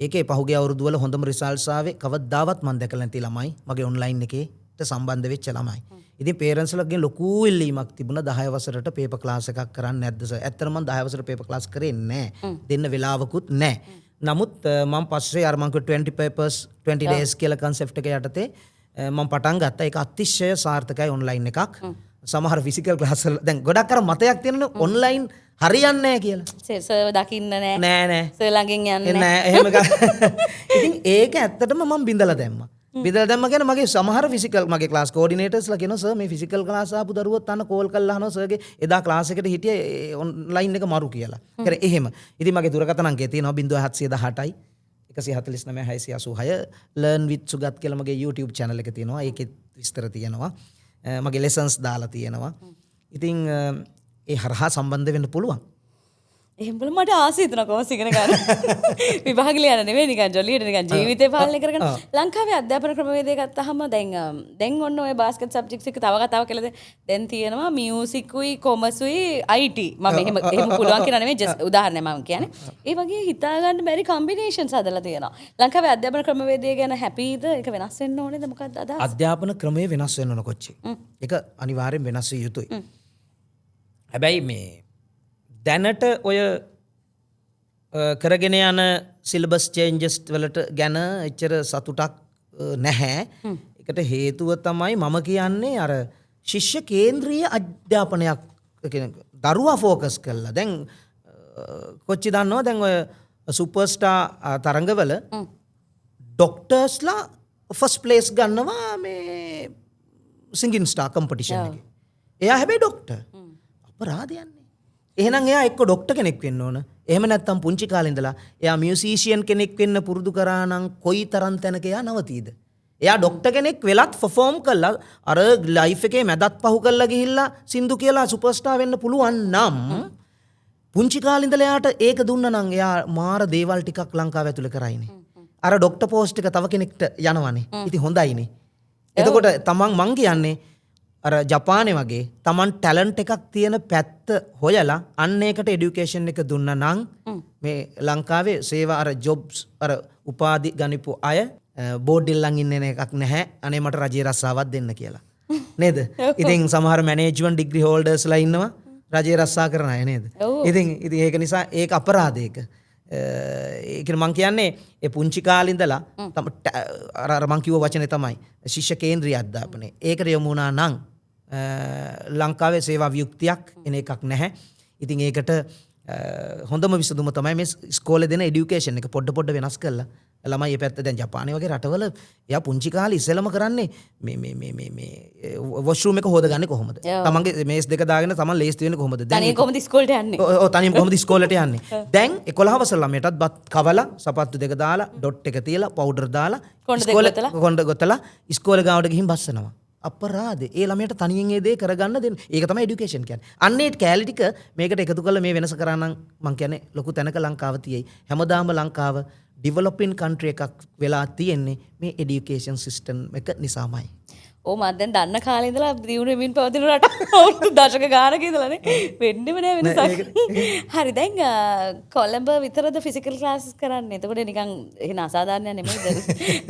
ඒකේ පහුගිය අවුරුදු වල හොඳම රිසල්ට්ස් ආවේ කවදාවත් මම දැකලා නැති ළමයි මගේ ඔන්ලයින් එකේට සම්බන්ධ වෙච්ච ළමයි. ඉතින් පේරන්ට්ස් ලගෙන් ලොකු ඉල්ලීමක් තිබුණා 10 වසරට පේපර් ක්ලාස් එකක් කරන්න නැද්ද සර්. ඇත්තටම මම 10 වසරට පේපර් ක්ලාස් කරේ නැහැ. දෙන්න වෙලාවකුත් නැහැ. නමුත් මම පස්සේ අර මම 20 papers 20 days කියලා concept එක යටතේ මම පටන් ගත්තා. ඒක අතිශය සාර්ථකයි ඔන්ලයින් එකක්. සමහර ෆිසිකල් ක්ලාස් වල දැන් ගොඩක් අර මතයක් තියෙනනේ ඔන්ලයින් හරියන්නේ නැහැ කියලා. සර් දකින්න නැහැ. නෑ. සර් ළඟින් යන්නේ නෑ. එහෙම ඉතින් ඒක ඇත්තටම මම බින්දලා දැම්මා. බින්දලා දැම්ම කියන්නේ මගේ සමහර ෆිසිකල් මගේ ක්ලාස් කෝඩිනේටර්ස්ලා කියනවා සර් මේ ෆිසිකල් ක්ලාස් ආපු දරුවොත් අන්න කෝල් කරලා අහනවා සර්ගේ එදා ක්ලාස් එකට හිටියේ ඔන්ලයින් එක මරු කියලා. ඒකනේ එහෙම. ඉතින් මගේ දුරකථන අංකය තියෙනවා 0718යි 149 686 learn with sugat කියලා මගේ YouTube channel එක තියෙනවා. ඒකෙත් විස්තර තියෙනවා. මගේ lessons දාලා තියෙනවා. ඉතින් ඒ හරහා සම්බන්ධ වෙන්න පුළුවන්. එහෙම බල මට ආස හිතුණා කොහොමද ඉගෙන ගන්න. විභාග ලියන්න නෙවෙයි නිකන් ජොලියට නිකන් ජීවිතේ පාලනය කරගන්න. ලංකාවේ අධ්‍යාපන ක්‍රමවේදය ගත්තාම දැන් ඔන්න ඔය බාස්කට් සබ්ජෙක්ට්ස් එක තව කතාවක් කියලා දැන් තියෙනවා මියුසිකුයි කොමර්සුයි IT. මම එහෙම පුළුවන් කියලා නෙවෙයි ජස්ට් උදාහරණයක් මම කියන්නේ. ඒ වගේ හිතා ගන්න බැරි කම්බිනේෂන්ස් හදලා තියෙනවා. ලංකාවේ අධ්‍යාපන ක්‍රමවේදය ගැන හැපීද? ඒක වෙනස් වෙන්න ඕනේද? මොකක්ද අදහස්? අධ්‍යාපන ක්‍රමය වෙනස් වෙන්න ඕන කොච්චි. ඒක අනිවාර්යෙන් වෙනස් විය යුතුයි. හැබැයි මේ දැනට ඔය කරගෙන යන සිලබස් චේන්ජස් වලට ගැන එච්චර සතුටක් නැහැ. ඒකට හේතුව තමයි මම කියන්නේ අර ශිෂ්‍ය කේන්ද්‍රීය අධ්‍යාපනයක් දරුවා ෆෝකස් කරලා. දැන් කොච්චි දන්නවා දැන් ඔය සුපර්ස්ටාර් තරඟවල ඩොක්ටර්ස්ලා ෆස්ට් ප්ලේස් ගන්නවා මේ සිංගින් ස්ටාර් කම්පිටිෂන් එකේ. එයා හැබැයි ඩොක්ටර්. අපරාධයන්නේ. එහෙනම් එයා එක්ක ඩොක්ටර් කෙනෙක් වෙන්න ඕන. එහෙම නැත්නම් පුංචි කාලේ ඉඳලා එයා මියුසිෂියන් කෙනෙක් වෙන්න පුරුදු කරා නම් කොයි තරම් තැනක එයා නවතීද? එයා ඩොක්ටර් කෙනෙක් වෙලත් පර්ෆෝම් කළා අර ලයිෆ් එකේ මැදත් පහු කරලා ගිහිල්ලා සින්දු කියලා සුපර්ස්ටාර් වෙන්න පුළුවන් නම් පුංචි කාලේ ඉඳලා එයාට ඒක දුන්නා නම් එයා මාර දේවල් ටිකක් ලංකාව ඇතුලේ කරයිනේ. අර ඩොක්ටර් පෝස්ට් එක තව කෙනෙක්ට යනවනේ. ඉතින් හොඳයිනේ. එතකොට තමන් මං කියන්නේ අර ජපානේ වගේ තමන් ටැලන්ට් එකක් තියෙන පැත්ත හොයලා අන්න ඒකට එඩියුකේෂන් එක දුන්නා නම් මේ ලංකාවේ සේවා අර ජොබ්ස් අර උපාධි ගනිපු අය බෝඩ් ඉල්ලන් ඉන්න එකක් නැහැ. අනේ මට රජයේ රස්සාවක් දෙන්න කියලා. නේද? ඉතින් සමහර මැනේජ්මන්ට් ඩිග්‍රී හෝල්ඩර්ස්ලා ඉන්නවා රජයේ රස්සා කරන අය නේද? ඉතින් ඒක නිසා ඒක අපරාධයක. ඒක මං කියන්නේ ඒ පුංචි කාලේ ඉඳලා අර මං කිව්ව වචනේ තමයි ශිෂ්‍ය කේන්ද්‍රීය අධ්‍යාපනය. ඒකට යොමු වුණා නම් ලංකාවේ සේවා වියුක්තියක් එන එකක් නැහැ. ඉතින් ඒකට හොඳම විසඳුම තමයි මේ ඉස්කෝලේ දෙන এডুকেෂන් එක පොඩ වෙනස් කරලා ළමයි මේ පැත්ත දැන් ජපානයේ වගේ රටවල එයා පුංචි කාලේ ඉස්සෙල්ලම කරන්නේ මේ වොෂ්රූම් එක හොදගන්නේ කොහොමද? තමන්ගේ මේස් දෙක දාගෙන තමන් ලේස්ති වෙන්නේ කොහොමද? දැන් තනියෙන් කොහොමද ඉස්කෝලේට යන්නේ? ඔව් තනියෙන් කොහොමද ඉස්කෝලේට යන්නේ? දැන් 11 වසර ළමයටත් බත් කවලා සපත්තු දෙක දාලා ඩොට් එක තියලා පවුඩර් දාලා කොණ්ඩ ගොතලා ඉස්කෝලේ ගාවට ගිහින් බස්සනවා. අපරාධ. ඒ ළමයට තනියෙන් ඒ දේ කරගන්න දෙන්න. ඒක තමයි এডুকেෂන් කියන්නේ. අන්න ඒ කැලි ටික මේකට එකතු කරලා මේ වෙනස කරා නම් මං කියන්නේ ලොකු තැනක ලංකාව තියෙයි. හැමදාම ලංකාව ඩිවලොපින් කන්ට්‍රි එකක් වෙලා තියෙන්නේ මේ এডুকেෂන් සිස්ටම් එක නිසාමයි. ඕ මම දැන් දන්න කාලේ ඉඳලා දියුණු වෙමින් පවතින රට අවුරුදු දශක ගානක ඉඳලානේ වෙන්නෙම නෑ වෙනසක්. හරි දැන් කොළඹ විතරද ෆිසිකල් ක්ලාසස් කරන්නේ? එතකොට නිකන් එහෙන අසාධාරණයක් නෙමෙයිද?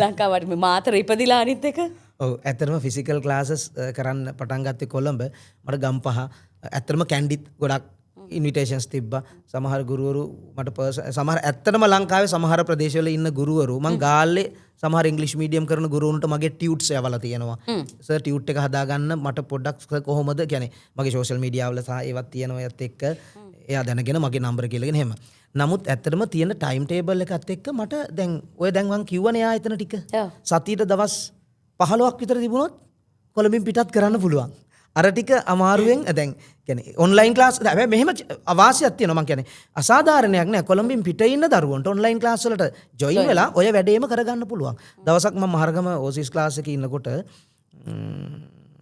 ලංකාවට මේ මාතර ඉපදිලා අනිත් එක. ඔව් ඇත්තටම ෆිසිකල් ක්ලාසස් කරන්න පටන් ගත්තේ කොළඹ. මට ගම්පහ ඇත්තටම කැන්ඩිත් ගොඩක් ඉන්විටේෂන්ස් තිබ්බා. සමහර ගුරුවරු මට සමහර ඇත්තටම ලංකාවේ සමහර ප්‍රදේශවල ඉන්න ගුරුවරු මං ගාල්ලේ සමහර ඉංග්‍රීසි මීඩියම් කරන ගුරුවරුන්ට මගේ ටියුට්ස් යවලා තියෙනවා. සර් ටියුට් එක හදාගන්න මට පොඩ්ඩක් කොහොමද කියන්නේ මගේ සෝෂල් මීඩියා වල සහ ඒවත් තියෙනවා ඒත් එක්ක එයා දැනගෙන මගේ නම්බර කියලාගෙන එහෙම. නමුත් ඇත්තටම තියෙන ටයිම් ටේබල් එකත් එක්ක මට දැන් දැන් මං කිව්වනේ ආයතන ටික. සතියට දවස් 15ක් විතර තිබුණොත් කොළඹින් පිටත් කරන්න පුළුවන්. අර ටික අමාරුවෙන් දැන් කියන්නේ ඔන්ලයින් ක්ලාස් හැබැයි මෙහෙම අවාසියක් තියෙනවා මං කියන්නේ අසාධාරණයක් නෑ කොළඹින් පිට ඉන්න දරුවන්ට ඔන්ලයින් ක්ලාස් වලට ජොයින් වෙලා ඔය වැඩේම කරගන්න පුළුවන්. දවසක් මම මහරගම ඕසිස් ක්ලාස් එකේ ඉන්නකොට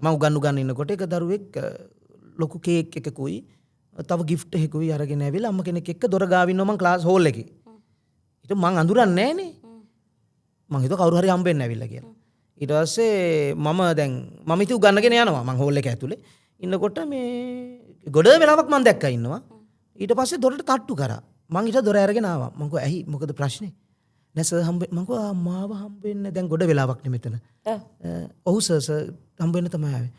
මම උගන්වන්න ඉන්නකොට එක දරුවෙක් ලොකු කේක් එකකුයි තව ගිෆ්ට් එකකුයි අරගෙන ඇවිල්ලා අම්ම කෙනෙක් එක්ක දොර ගාව ඉන්නවා මං ක්ලාස් හෝල් එකේ. ඊට මං අඳුරන්නේ නෑනේ. මං හිතුවා කවුරු හරි හම්බෙන්න ඇවිල්ලා කියලා. ඊට පස්සේ මම ඉතින් උගන්නගෙන යනවා මං හෝල් එක ඇතුලේ ඉන්නකොට මේ ගොඩ වෙලාවක් මං දැක්කා ඉන්නවා ඊට පස්සේ දොරට තට්ටු කරා මං ඊට දොර අරගෙන ආවා මං කිව්වා ඇයි මොකද ප්‍රශ්නේ නෑ සර් මං කිව්වා මාව හම්බෙන්න දැන් ගොඩ වෙලාවක් නේ මෙතන ඔව් සර් හම්බෙන්න තමයි ආවේ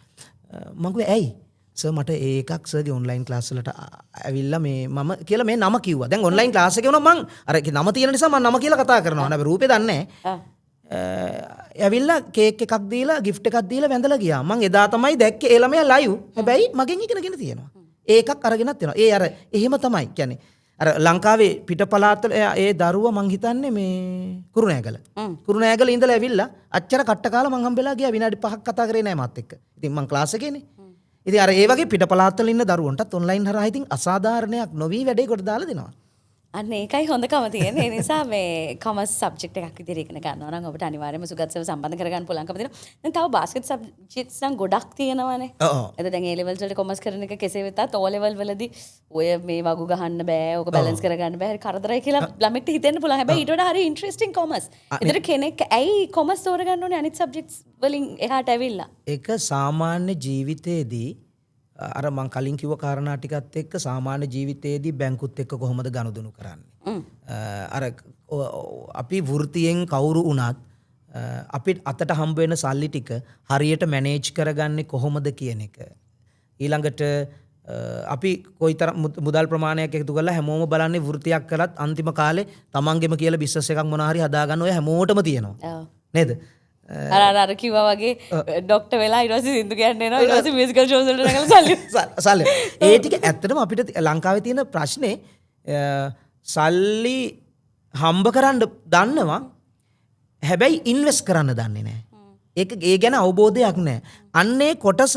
මං කිව්වා ඇයි සර් මට ඒකක් සර්ගේ ඔන්ලයින් ක්ලාස් වලට ඇවිල්ලා මේ මම කියලා මේ නම කිව්වා දැන් ඔන්ලයින් ක්ලාස් එකේ වුණා මං අර නම තියෙන නිසා මං නම කියලා කතා කරනවා නේද රූපේ දන්නේ නැහැ ඇවිල්ලා කේක් එකක් දීලා ගිෆ්ට් එකක් දීලා වැඳලා ගියා. මං එදා තමයි දැක්කේ ඒ ළමයා ලයිව්. හැබැයි මගෙන් ඉගෙනගෙන තියෙනවා. ඒකක් අරගෙනත් තියෙනවා. ඒ අර එහෙම තමයි. කියන්නේ අර ලංකාවේ පිටපළාත් ඒ දරුවා මං හිතන්නේ මේ කුරුණෑගල. කුරුණෑගල ඉඳලා ඇවිල්ලා අච්චර කට්ට කාලා මං හම්බෙලා ගියා විනාඩි 5ක් කතා කරේ නෑ මාත් එක්ක. ඉතින් මං ක්ලාස් එකේනේ. ඉතින් අර ඒ වගේ පිටපළාත් වල ඉන්න දරුවන්ටත් ඔන්ලයින් හරහා ඉතින් අසාධාරණයක් නොවි වැඩේ කොට දාලා දෙනවා. අන්න ඒකයි හොඳකම තියෙන්නේ. ඒ නිසා මේ කොමර්ස් සබ්ජෙක්ට් එකක් විදිහට ඉගෙන ගන්නවා නම් ඔබට අනිවාර්යයෙන්ම සුගතව සම්බන්ධ කරගන්න පුළුවන්කම තියෙනවා. දැන් තව බාස්කට් සබ්ජෙක්ට්ස් නම් ගොඩක් තියෙනවානේ. එතකොට දැන් A levels වලට කොමර්ස් කරන එක කෙසේ වෙතත් O level වලදී ඔය මේ වගු ගහන්න බෑ, ඔක බැලන්ස් කරගන්න බෑ, හරි කරදරයි කියලා ළමෙක්ට හිතෙන්න පුළුවන්. හැබැයි ඊට වඩා හරි ඉන්ටරෙස්ටිං කොමර්ස්. එතකොට කෙනෙක් ඇයි කොමර්ස් තෝරගන්න ඕනේ අනිත් සබ්ජෙක්ට්ස් වලින් එහාට ඇවිල්ලා? ඒක සාමාන්‍ය ජීවිතේදී අර මං කලින් කිව්ව කාරණා ටිකත් එක්ක සාමාන්‍ය ජීවිතයේදී බැංකුත් එක්ක කොහොමද ගනුදෙනු කරන්නේ? අර අපි වෘත්තියෙන් කවුරු වුණත් අපිට අතට හම්බ වෙන සල්ලි ටික හරියට මැනේජ් කරගන්නේ කොහොමද කියන එක. ඊළඟට අපි කොයිතරම් මුදල් ප්‍රමාණයක් එකතු කරලා හැමෝම බලන්නේ වෘත්තියක් කරත් අන්තිම කාලේ තමන්ගෙම කියලා බිස්නස් එකක් මොනවා හරි හදාගන්න ඔය හැමෝටම තියෙනවා. නේද? අර කිව්වා වගේ ඩොක්ටර් වෙලා ඊට පස්සේ සින්දු කියන්න එනවා ඊට පස්සේ මියුසිකල් ෂෝස් වලට නැගලා සල්ලි ඒ ටික ඇත්තටම අපිට ලංකාවේ තියෙන ප්‍රශ්නේ සල්ලි හම්බ කරන්න දන්නවා හැබැයි ඉන්වෙස්ට් කරන්න දන්නේ නැහැ. ඒක ඒ ගැන අවබෝධයක් නැහැ. අන්නේ කොටස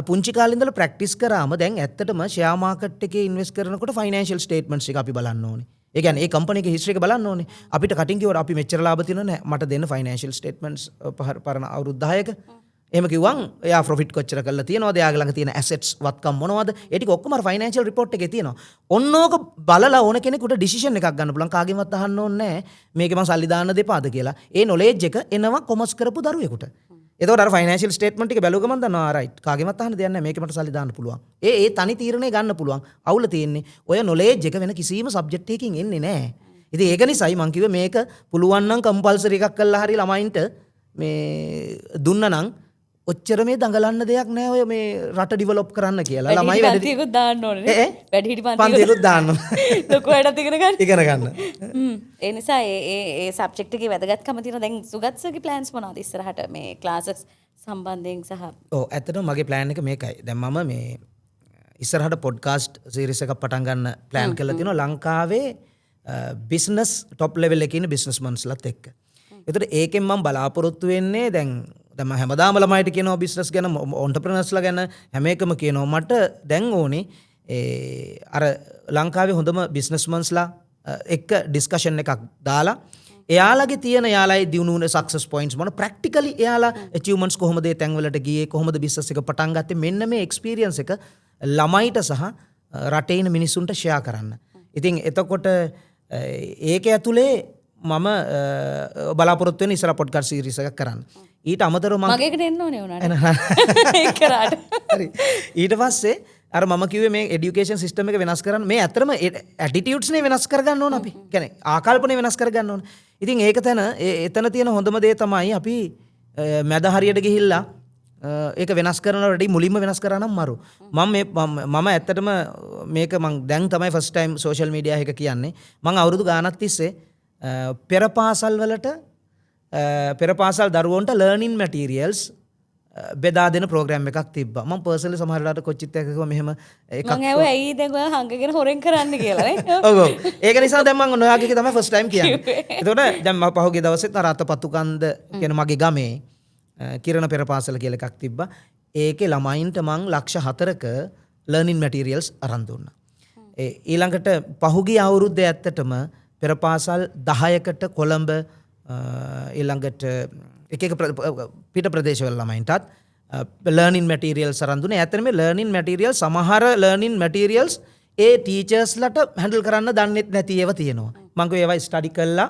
පුංචි කාලේ ඉඳලා ප්‍රැක්ටිස් කරාම දැන් ඇත්තටම ෂෙයා මාකට් එකේ ඉන්වෙස්ට් කරනකොට ෆයිනෑන්ෂල් ස්ටේට්මන්ට්ස් එක අපි බලන්න ඕනේ. ඒ කියන්නේ ඒ කම්පැනි එකේ හිස්ටරි එක බලන්න ඕනේ. අපිට කටින් කිව්වට අපි මෙච්චර ලාභ තියෙනව නෑ. මට දෙන්න ෆයිනෑන්ෂල් ස්ටේට්මන්ට්ස් පරණ අවුරුදු 10ක. එහෙම කිව්වම් එයා ප්‍රොෆිට් කොච්චර කරලා තියෙනවද? එයාගේ ළඟ තියෙන ඇසෙට්ස් වත්කම් මොනවද? ඒ ටික ඔක්කොම අර ෆයිනෑන්ෂල් රිපෝට් එකේ තියෙනවා. ඔන්නෝක බලලා ඕන කෙනෙකුට ඩිසිෂන් එකක් ගන්න පුළුවන්. කාගෙන්වත් අහන්න ඕනේ නෑ. මේකේ මං සල්ලි දාන්න දෙපාද කියලා. ඒ නොලෙජ් එක එනවා කොමර්ස් කරපු දරුවෙකුට. එතකොට අර ෆයිනෑන්ෂල් ස්ටේට්මන්ට් එක බැලුව ගමන් දන්නවා රයිට් කාගෙවත් අහන්න දෙයක් නැහැ මේකේ මට සල්ලි දාන්න පුළුවන්. ඒ තනි තීරණය ගන්න පුළුවන්. අවුල තියෙන්නේ ඔය නොලෙජ් එක වෙන කිසිම සබ්ජෙක්ට් එකකින් එන්නේ නැහැ. ඉතින් ඒක නිසායි මං කිව්වේ මේක පුළුවන් නම් කම්පල්සරි එකක් කළා හරි ළමයින්ට මේ දුන්නා නම් ඔච්චර මේ දඟලන්න දෙයක් නෑ ඔය මේ රට ඩිවලොප් කරන්න කියලා. ළමයි වැඩ පන්තියකුත් දාන්න ඕනේ. වැඩිහිටි පන්තියකුත් දාන්න. ලොකු වැඩක් ඉගෙන ගන්න. ඉගෙන ගන්න. ඒ නිසා ඒ සබ්ජෙක්ට් එකේ වැදගත්කම තියෙන දැන් සුගත්සගේ ප්ලෑන්ස් මොනවද ඉස්සරහට මේ ක්ලාසස් සම්බන්ධයෙන් සහ ඔව් ඇත්තටම මගේ ප්ලෑන් එක මේකයි. දැන් මම මේ ඉස්සරහට පොඩ්කාස්ට් සීරීස් එකක් පටන් ගන්න ප්ලෑන් කරලා තියෙනවා ලංකාවේ බිස්නස් টොප් ලෙවල් එකේ ඉන්න බිස්නස්මන්ස්ලාත් එක්ක. ඒතර ඒකෙන් මම බලාපොරොත්තු වෙන්නේ දැන් මම හැමදාම ළමයිට කියනවා බිස්නස් ගැන ඔන්ටර්ප්‍රනර්ස්ලා ගැන හැම එකම කියනවා මට දැන් ඕනේ අර ලංකාවේ හොඳම බිස්නස්මන්ස්ලා එක්ක ඩිස්කෂන් එකක් දාලා එයාලගේ තියෙන යාලයි දියුණු වුණ සක්සස් පොයින්ට්ස් මොන ප්‍රැක්ටිකලි එයාලා අචීව්මන්ට්ස් කොහොමද ඒ තැන්වලට ගියේ කොහොමද බිස්නස් එක පටන් ගත්තේ මෙන්න මේ එක්ස්පීරියන්ස් එක ළමයිට සහ රටේ ඉන්න මිනිස්සුන්ට ෂෙයා කරන්න. ඉතින් එතකොට ඒක ඇතුලේ මම බලාපොරොත්තු වෙන ඉස්සර පොඩ්කාස්ට් සීරීස් එකක් කරන්න. ඊට අමතරව මම මගේකට එන්න ඕනේ උනාට. ඒක කරාට. හරි. ඊට පස්සේ අර මම කිව්වේ මේ এডুকেෂන් සිස්ටම් එක වෙනස් කරන්න මේ ඇත්තටම ඇටිටියුඩ්ස් නේ වෙනස් කරගන්න ඕන අපි. කියන්නේ ආකල්පනේ වෙනස් කරගන්න ඕන. ඉතින් ඒක එතන තියෙන හොඳම දේ තමයි අපි මැද හරියට ගිහිල්ලා ඒක වෙනස් කරනවට වැඩි මුලින්ම වෙනස් කරා නම් මරු. මම ඇත්තටම මේක මම දැන් තමයි ෆස්ට් ටයිම් සෝෂල් මීඩියා එක කියන්නේ. මම අවුරුදු ගාණක් තිස්සේ පෙර පාසල් වලට පෙර පාසල් දරුවන්ට ලර්නින් මැටීරියල්ස් බෙදා දෙන ප්‍රෝග්‍රෑම් එකක් තිබ්බා. මම පර්සනලි සමහර වෙලාවට කොච්චිත් එක්ක කිව්වා මෙහෙම එකක්. මම ඇහුවා ඇයි දැන් ඔයා හංගගෙන හොරෙන් කරන්න කියලා නේ. ඔව් ඔව්. ඒක නිසා දැන් මම ඔයාගේ තමයි ෆස්ට් ටයිම් කියන්නේ. ඒතකොට දැන් මම පහුගිය දවසෙත් අර අතපත්තු කන්ද කියන මගේ ගමේ කිරණ පෙර පාසල කියලා එකක් තිබ්බා. ඒකේ ළමයින්ට මං ලක්ෂ 4ක ලර්නින් මැටීරියල්ස් අරන් දුන්නා. ඊළඟට පහුගිය අවුරුද්දේ ඇත්තටම පෙර පාසල් 10කට කොළඹ ඊළඟට එක පිට ප්‍රදේශවල ළමයින්ටත් ලර්නින් මැටීරියල්ස් අරන් දුන්නා. ඇත්තටම මේ ලර්නින් මැටීරියල් සමහර ලර්නින් මැටීරියල්ස් ඒ ටීචර්ස්ලට හැන්ඩල් කරන්න දන්නෙත් නැති ඒවා තියෙනවා. මම කිව්වා ඒවා ස්ටඩි කරලා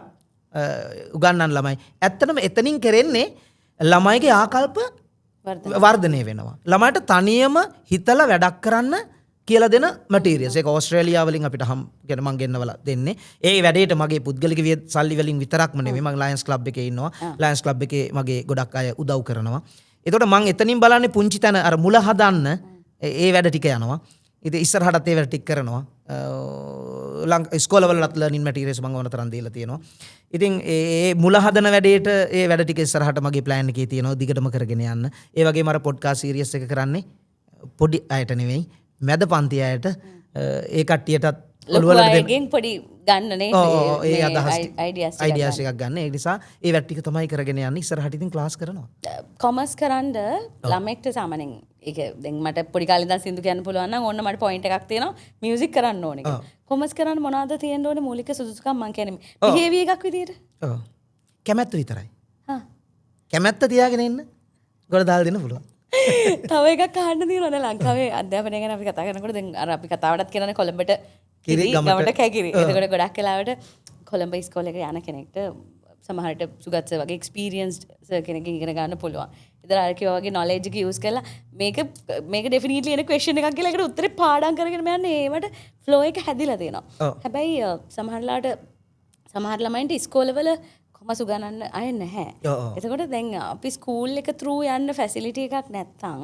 උගන්වන්න ළමයි. ඇත්තටම එතනින් කරන්නේ ළමයිගේ ආකල්ප වර්ධනය වෙනවා. ළමයිට තනියම හිතලා වැඩක් කරන්න කියලා දෙන මැටීරියල්ස්. ඒක ඕස්ට්‍රේලියාව වලින් අපිට මම ගෙන්නවලා දෙන්නේ. ඒ වැඩේට මගේ පුද්ගලික සල්ලි වලින් විතරක්ම නෙමෙයි. මම ලයන්ස් ක්ලබ් එකේ ඉන්නවා. ලයන්ස් ක්ලබ් එකේ මගේ ගොඩක් අය උදව් කරනවා. ඒතකොට මම එතනින් බලන්නේ පුංචි තැන අර මුල හදන්න ඒ වැඩ ටික යනවා. ඉතින් ඉස්සරහටත් ඒ වැඩ ටික කරනවා. ඉස්කෝලවලත් ලර්නින් මැටීරියල්ස් මම ඕන තරම් දීලා තියෙනවා. ඉතින් ඒ මුල හදන වැඩේට ඒ වැඩ ටික ඉස්සරහට මගේ ප්ලෑන් එකේ තියෙනවා දිගටම කරගෙන යන්න. ඒ වගේම අර පොඩ්කාස්ට් සීරීස් එක කරන්නේ පොඩි අයට නෙවෙයි මැද පන්ති අයට ඒ කට්ටියටත් ලොකු අයගෙන් පොඩි ගන්නනේ ඒ අදහස් අයිඩියාස් එකක් ගන්න. ඒ නිසා ඒ වැඩ ටික තමයි කරගෙන යන්නේ. ඉස්සරහට ඉතින් ක්ලාස් කරනවා. කොමර්ස් කරන්න ළමෙක්ට සාමාන්‍යයෙන් ඒක දැන් මට පොඩි කාලේ ඉඳන් සින්දු කියන්න පුළුවන් නම් ඕන්න මට පොයින්ට් එකක් තියෙනවා මියුසික් කරන්න ඕනේ කියලා. කොමර්ස් කරන්න මොනවද තියෙන්න ඕනේ මූලික සුදුසුකම් මං කියන්නේ බිහේවියර් එකක් විදියට. ඔව්. කැමැත්ත විතරයි. හා. කැමැත්ත තියාගෙන ඉන්න. ගොඩ දාලා දෙන්න පුළුවන්. තව එකක් අහන්න තියෙනවා නේ ලංකාවේ අධ්‍යාපනය ගැන අපි කතා කරනකොට දැන් අර අපි කතාවටත් කියනනේ කොළඹට කිරි ගමට කැකිරි. එතකොට ගොඩක් වෙලාවට කොළඹ ඉස්කෝලේ එක යන කෙනෙක්ට සමහරට සුගත් සර් වගේ එක්ස්පීරියන්ස්ඩ් සර් කෙනෙක්ගෙන් ඉගෙන ගන්න පුළුවන්. ඉතින් අර කිව්වා වගේ නොලෙජ් එක යූස් කරලා මේක ඩෙෆිනිට්ලි එන ක්වෙස්චන් එකක් කියලා ඒකට උත්තරේ පාඩම් කරගෙන යන්නේ ඒවට ෆ්ලෝ එක හැදිලා තියෙනවා. හැබැයි සමහර ළමයින්ට ඉස්කෝලවල කොමර්ස් උගන්වන්න අය නැහැ. එතකොට දැන් අපි ස්කූල් එක through යන්න ෆැසිලිටි එකක් නැත්තම්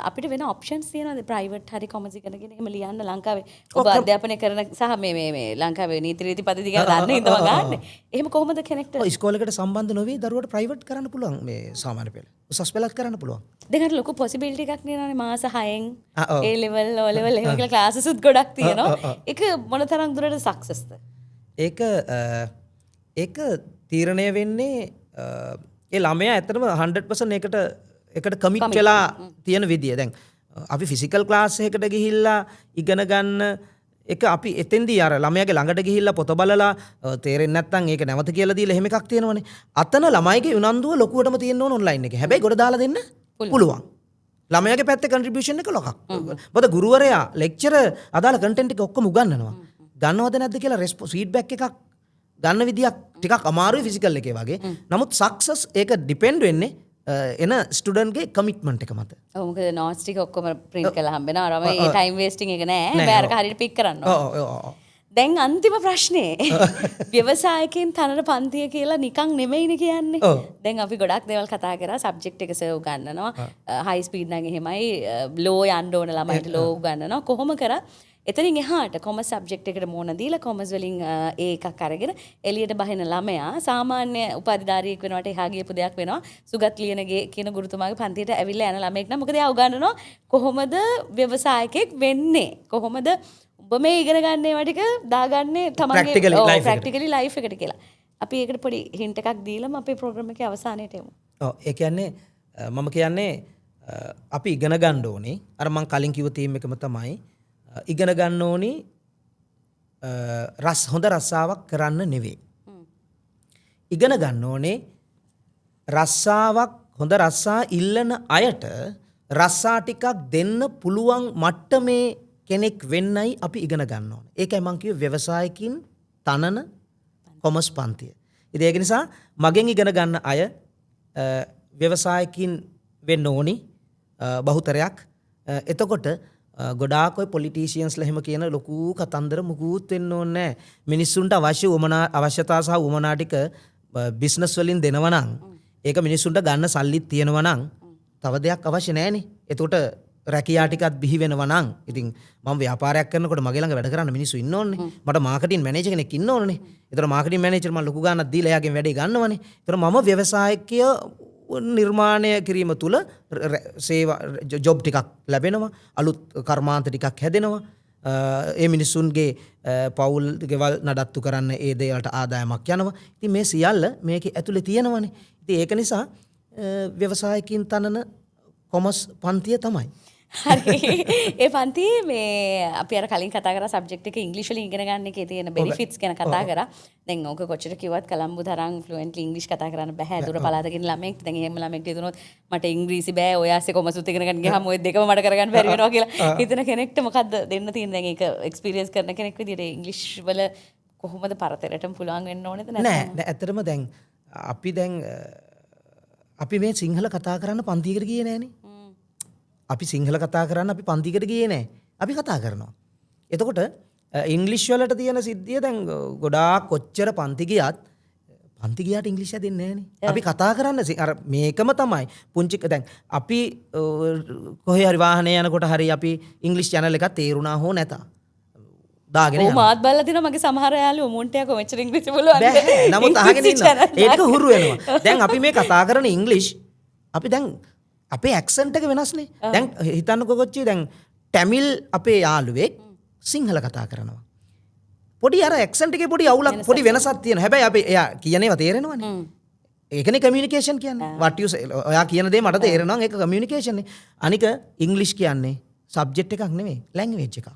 අපිට වෙන ඔප්ෂන්ස් තියෙනවද ප්‍රයිවට් හරි කොමර්ස් ඉගෙනගෙන එහෙම ලියන්න ලංකාවේ ඔබ අධ්‍යාපනය කරන සහ මේ ලංකාවේ නීති රීති පද්ධති ගැන දන්න හින්දා ගන්න. එහෙම කොහොමද කෙනෙක්ට ඉස්කෝලේකට සම්බන්ධ නොවි දරුවට ප්‍රයිවට් කරන්න පුළුවන් මේ සාමාන්‍ය පෙළ. උසස් පෙළත් කරන්න පුළුවන්. දෙකට ලොකු පොසිබිලිටි එකක් නේනනේ මාස 6න් A level O level එහෙම කියලා ක්ලාසස් උත් ගොඩක් තියෙනවා. ඒක මොන තරම් දුරට සක්සස්ද? ඒක තීරණය වෙන්නේ ඒ ළමයා ඇත්තටම 100% එකට කමිට් වෙලා තියෙන විදිය. දැන් අපි ෆිසිකල් ක්ලාස් එකකට ගිහිල්ලා ඉගෙන ගන්න එක අපි එතෙන්දී අර ළමයාගේ ළඟට ගිහිල්ලා පොත බලලා තේරෙන්නේ නැත්නම් ඒක නැවත කියලා දීලා එහෙම එකක් තියෙනවනේ. අතන ළමයිගේ උනන්දුව ලොකුවටම තියෙන්න ඕන ඔන්ලයින් එකේ. හැබැයි ගොඩ දාලා දෙන්න පුළුවන්. ළමයාගේ පැත්තේ කන්ට්‍රිබියුෂන් එක ලොකක්. මොකද ගුරුවරයා ලෙක්චර් අදාළ කන්ටෙන්ට් එක ඔක්කොම උගන්වනවා. ගන්නවද නැද්ද කියලා ෆීඩ්බැක් එකක් ගන්න විදියක් ටිකක් අමාරුයි ෆිසිකල් එකේ වගේ. නමුත් සක්සස් ඒක ඩිපෙන්ඩ් වෙන්නේ එන ස්ටුඩන්ට්ගේ කමිට්මන්ට් එක මත. ඔව් මොකද නෝට්ස් ටික ඔක්කොම print කරලා හම්බෙනවා. අර මේ ටයිම් වේස්ටිං එක නෑ. බෑරක හරියට පික් කරන්න ඕන. දැන් අන්තිම ප්‍රශ්නේ ව්‍යවසායකයන් තනන පන්තිය කියලා නිකන් නෙමෙයිනේ කියන්නේ. ඔව්. දැන් අපි ගොඩක් දේවල් කතා කරා සබ්ජෙක්ට් එක සර්ව් ගන්නනවා. හයි ස්පීඩ් නම් එහෙමයි ලෝ යන්න ඕන ළමයිට ලෝ ගන්නනවා. කොහොම කරත් එතනින් එහාට කොමර්ස් සබ්ජෙක්ට් එකට මොන දීලා කොමර්ස් වලින් ඒ එකක් අරගෙන එළියට බහින ළමයා සාමාන්‍ය උපාධිධාරියෙක් වෙනවට එහා ගියපු දෙයක් වෙනවා. සුගත් ලියනගේ කියන ගුරුතුමාගේ පන්තියට ඇවිල්ලා යන ළමෙක් නම් මොකද එයා උගන්වනවා කොහොමද ව්‍යවසායකෙක් වෙන්නේ? කොහොමද ඔබ මේ ඉගෙන ගන්න ඒවා ටික දාගන්නේ තමන්ගේ ප්‍රැක්ටිකලි ලයිෆ් එකට කියලා. අපි ඒකට පොඩි හින්ට් එකක් දීලාම අපේ ප්‍රෝග්‍රෑම් එකේ අවසානයට එමු. ඔව් ඒ කියන්නේ මම කියන්නේ අපි ඉගෙන ගන්න ඕනේ. අර මම කලින් කිව්ව තීම් එකම තමයි ඉගෙන ගන්න ඕනි හොඳ රස්සාවක් කරන්න නෙවෙයි. ඉගෙන ගන්න ඕනේ රස්සාවක් හොඳ රස්සා ඉල්ලන අයට රස්සා ටිකක් දෙන්න පුළුවන් මට්ටමේ කෙනෙක් වෙන්නයි අපි ඉගෙන ගන්න ඕනේ. ඒකයි මම කිව්වේ ව්‍යවසායකින් තනන කොමර්ස් පන්තිය. ඉතින් ඒක නිසා මගෙන් ඉගෙන ගන්න අය ව්‍යවසායකින් වෙන්න ඕනි බහුතරයක්. එතකොට ගොඩාක් ඔය පොලිටීෂියන්ස්ලා එහෙම කියන ලොකු කතන්දර මුකුත් වෙන්න ඕනේ නැහැ. මිනිස්සුන්ට අවශ්‍යතා සහ උවමනා ටික බිස්නස් වලින් දෙනවා නම් ඒක මිනිස්සුන්ට ගන්න සල්ලිත් තියෙනවා නම් තව දෙයක් අවශ්‍ය නැහැනේ. එතකොට රැකියා ටිකත් බිහි වෙනවා නම් ඉතින් මම ව්‍යාපාරයක් කරනකොට මගේ ළඟ වැඩ කරන්න මිනිස්සු ඉන්න ඕනේ. මට මාකටිං මැනේජර් කෙනෙක් ඉන්න ඕනේ. ඒතර මාකටිං මැනේජර් මම ලොකු ගාණක් දීලා එයාගෙන් වැඩේ ගන්නවනේ. ඒතර මම ව්‍යවසායකය නිර්මාණය කිරීම තුළ සේවා ජොබ් ටිකක් ලැබෙනවා. අලුත් කර්මාන්ත ටිකක් හැදෙනවා. ඒ මිනිස්සුන්ගේ පවුල් ගෙවල් නඩත්තු කරන්න ඒ දේවල්ට ආදායමක් යනවා. ඉතින් මේ සියල්ල මේකේ ඇතුලේ තියෙනවනේ. ඉතින් ඒක නිසා ව්‍යවසායකින් තනන කොමර්ස් පන්තිය තමයි. හරි. ඒ පන්තියේ මේ අපි අර කලින් කතා කරා සබ්ජෙක්ට් එක ඉංග්‍රීසි වලින් ඉගෙන ගන්න එකේ තියෙන බෙනිෆිට්ස් ගැන කතා කරා. දැන් ඕක කොච්චර කිව්වත් කලම්බු තරම් ෆ්ලුවෙන්ට්ලි ඉංග්‍රීසි කතා කරන්න බෑ. දුර පළාතකින් ළමෙක් දැන් එහෙම ළමෙක් දිනුනොත් මට ඉංග්‍රීසි බෑ. ඔය ASCII කොමර්ස් උත් ඉගෙන ගන්න ගියාම ඔය දෙකම මට කරගන්න බැරි වෙනවා කියලා හිතන කෙනෙක්ට මොකද්ද දෙන්න තියෙන දැන් ඒක එක්ස්පීරියන්ස් කරන කෙනෙක් විදිහට ඉංග්‍රීසි වල කොහොමද පරතරටම පුළුවන් වෙන්න ඕනේද නැත්නම් නෑ ඇත්තටම දැන් අපි මේ සිංහල කතා කරන්න පන්තියකට ගියේ නෑනේ. අපි සිංහල කතා කරන්න අපි පන්තිකට ගියේ නෑ. අපි කතා කරනවා. එතකොට ඉංග්ලිෂ් වලට තියෙන සිද්ධිය දැන් ගොඩාක් කොච්චර පන්ති ගියත් පන්ති ගියාට ඉංග්‍රීසි හැදෙන්නේ නෑනේ. අපි කතා කරන්න අර මේකම තමයි. පුංචි දැන් අපි කොහේ හරි වාහනේ යනකොට හරි අපි ඉංග්ලිෂ් channel එකක් තේරුණා හෝ නැතා. දාගෙන යනවා. මාත් බලලා තිනවා මගේ සමහර යාළුවෝ මුන්ටයක් මෙච්චර ඉංග්‍රීසි පුළුවන්. බෑ. නමුත් අහගෙන ඉන්නවා. ඒක හුරු වෙනවා. දැන් අපි මේ කතා කරන ඉංග්ලිෂ් අපි දැන් අපේ ඇක්සන්ට් එක වෙනස්නේ. දැන් හිතන්නකෝ කොච්චි දැන් ටැමිල් අපේ යාළුවෙක් සිංහල කතා කරනවා. පොඩි අර ඇක්සන්ට් එකේ පොඩි අවුලක් පොඩි වෙනසක් තියෙනවා. හැබැයි අපි එයා කියන ඒවා තේරෙනවනේ. ඒකනේ කමියුනිකේෂන් කියන්නේ. what you say ඔයා කියන දේ මට තේරෙනවා ඒක කමියුනිකේෂන් නේ. අනික ඉංග්ලිෂ් කියන්නේ සබ්ජෙක්ට් එකක් නෙමෙයි ලැන්ග්වේජ් එකක්.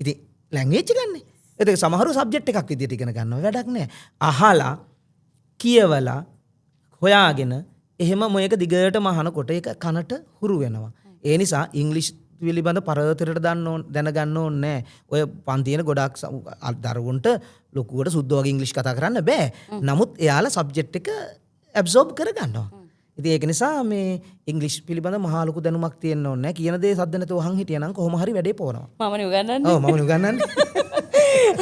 ඉතින් ලැන්ග්වේජ් ගන්න. ඒක සමහරව සබ්ජෙක්ට් එකක් විදිහට ඉගෙන ගන්නවා වැඩක් නෑ. අහලා කියවලා හොයාගෙන එහෙම මොයක දිගටම අහනකොට ඒක කනට හුරු වෙනවා. ඒ නිසා ඉංග්‍රීසි පිළිබඳ පරතරයට දැනගන්න ඕනේ නෑ. ඔය පන්තියන ගොඩක් දරුවන්ට ලොකුවට සුද්ධ වගේ ඉංග්‍රීසි කතා කරන්න බෑ. නමුත් එයාලා සබ්ජෙක්ට් එක ඇබ්සෝබ් කරගන්නවා. ඉතින් ඒක නිසා මේ ඉංග්‍රීසි පිළිබඳ මහා ලොකු දැනුමක් තියෙන්න ඕනේ නෑ. කියන දේ සද්ද නැතුව අහන් හිටියනම් කොහොම හරි වැඩේ පොනවා. මමනේ උගන්වන්නේ. ඔව් මමනේ උගන්වන්නේ.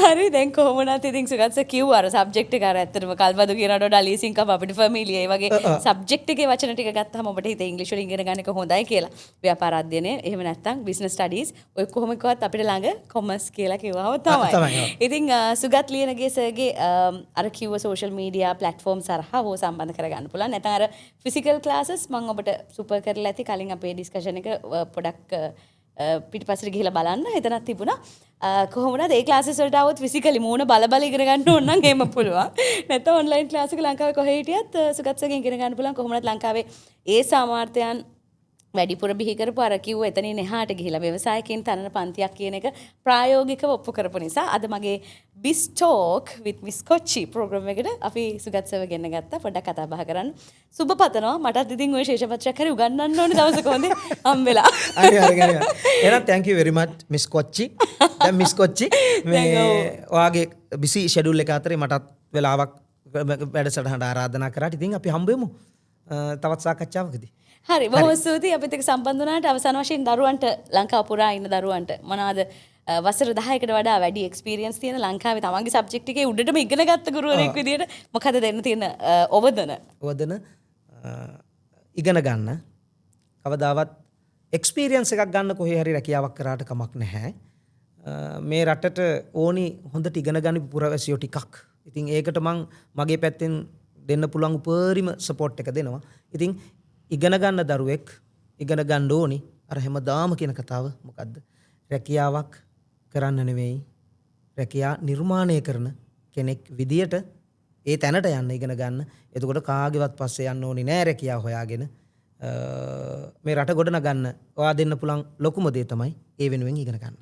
හරි දැන් කොහොමනත් ඉතින් සුගත්ස කිව්වා අර සබ්ජෙක්ට් එක අර ඇත්තටම කල්බදු කියනට වඩා ලීසින් කප අපිට ෆැමිලි ඒ වගේ සබ්ජෙක්ට් එකේ වචන ටික ගත්තාම ඔබට හිතේ ඉංග්‍රීසි වලින් ඉගෙන ගන්න එක හොඳයි කියලා. ව්‍යාපාර අධ්‍යයනය එහෙම නැත්නම් බිස්නස් ස්ටඩීස් ඔය කොහොම කිව්වත් අපිට ළඟ කොමර්ස් කියලා කිව්වම තමයි. ඉතින් සුගත් ලියනගේ සර්ගේ අර කිව්ව සෝෂල් මීඩියා ප්ලැට්ෆෝම් සරහා හෝ සම්බන්ධ කරගන්න පුළුවන්. නැත්නම් අර ෆිසිකල් ක්ලාසස් මම ඔබට සුපර් කරලා ඇති කලින් අපේ ඩිස්කෂන් එක පොඩක් පිටිපස්සට ගිහිලා බලන්න එතනක් තිබුණා. කොහොමද ඒ ක්ලාසස් වලට આવොත් ෆිසිකලි මූණ බල ඉගෙන ගන්න ඕන නම් එහෙම පුළුවන්. නැත්නම් ඔන්ලයින් ක්ලාස් එක ලංකාවේ කොහේ හිටියත් සුගත්සගෙන් ඉගෙන ගන්න පුළුවන්. කොහොමද ලංකාවේ ඒ සාමාර්ථයන් වැඩිපුර බිහි කරපු අර කිව්ව එතනින් එහාට ගිහිලා ව්‍යවසායකින් තනන පන්තියක් කියන එක ප්‍රායෝගිකව ඔප්පු කරපු නිසා අද මගේ Biz Talk with Miss Kochi programme එකට අපි සුගත්සව ගෙන්න ගත්තා. පොඩ්ඩක් කතා බහ කරන්න. සුබ පතනවා. මටත් ඉතින් ඔය ශේෂපත්‍රයක් හරි උගන්වන්න ඕනේ දවසක හොඳේ හම්බෙලා. හරි. එහෙනම් thank you very much Miss Kochi. දැන් Miss Kochi මේ ඔයාගේ busy schedule එක අතරේ මටත් වෙලාවක් වැඩසටහනට ආරාධනා කරාට ඉතින් අපි හම්බෙමු. තවත් සාකච්ඡාවකදී. හරි බොහොම ස්තුතියි අපිත් එක්ක සම්බන්ධ වුණාට අවසාන වශයෙන් දරුවන්ට ලංකාව පුරා ඉන්න දරුවන්ට මොනවාද වසර 10කට වඩා වැඩි එක්ස්පීරියන්ස් තියෙන ලංකාවේ තමන්ගේ සබ්ජෙක්ට් එකේ උඩටම ඉගෙන ගත්ත ගුරුවරයෙක් විදියට මොකද දෙන්න තියෙන ඔබදන ඉගෙන ගන්න කවදාවත් එක්ස්පීරියන්ස් එකක් ගන්න කොහේ හරි රැකියාවක් කරාට කමක් නැහැ. මේ රටට ඕනි හොඳට ඉගෙන ගන්න පුරවැසියෝ ටිකක්. ඉතින් ඒකට මං මගේ පැත්තෙන් දෙන්න පුළුවන් උපරිම සපෝට් එක දෙනවා. ඉතින් ඉගෙන ගන්න දරුවෙක් ඉගෙන ගන්න ඕනි අර හැමදාම කියන කතාව මොකද්ද? රැකියාවක් කරන්න නෙවෙයි රැකියා නිර්මාණය කරන කෙනෙක් විදියට ඒ තැනට යන්න ඉගෙන ගන්න. එතකොට කාගේවත් පස්සේ යන්න ඕනි නෑ රැකියාව හොයාගෙන. මේ රට ගොඩනගන්න ඔයා දෙන්න පුළුවන් ලොකුම දේ තමයි ඒ වෙනුවෙන් ඉගෙන ගන්න.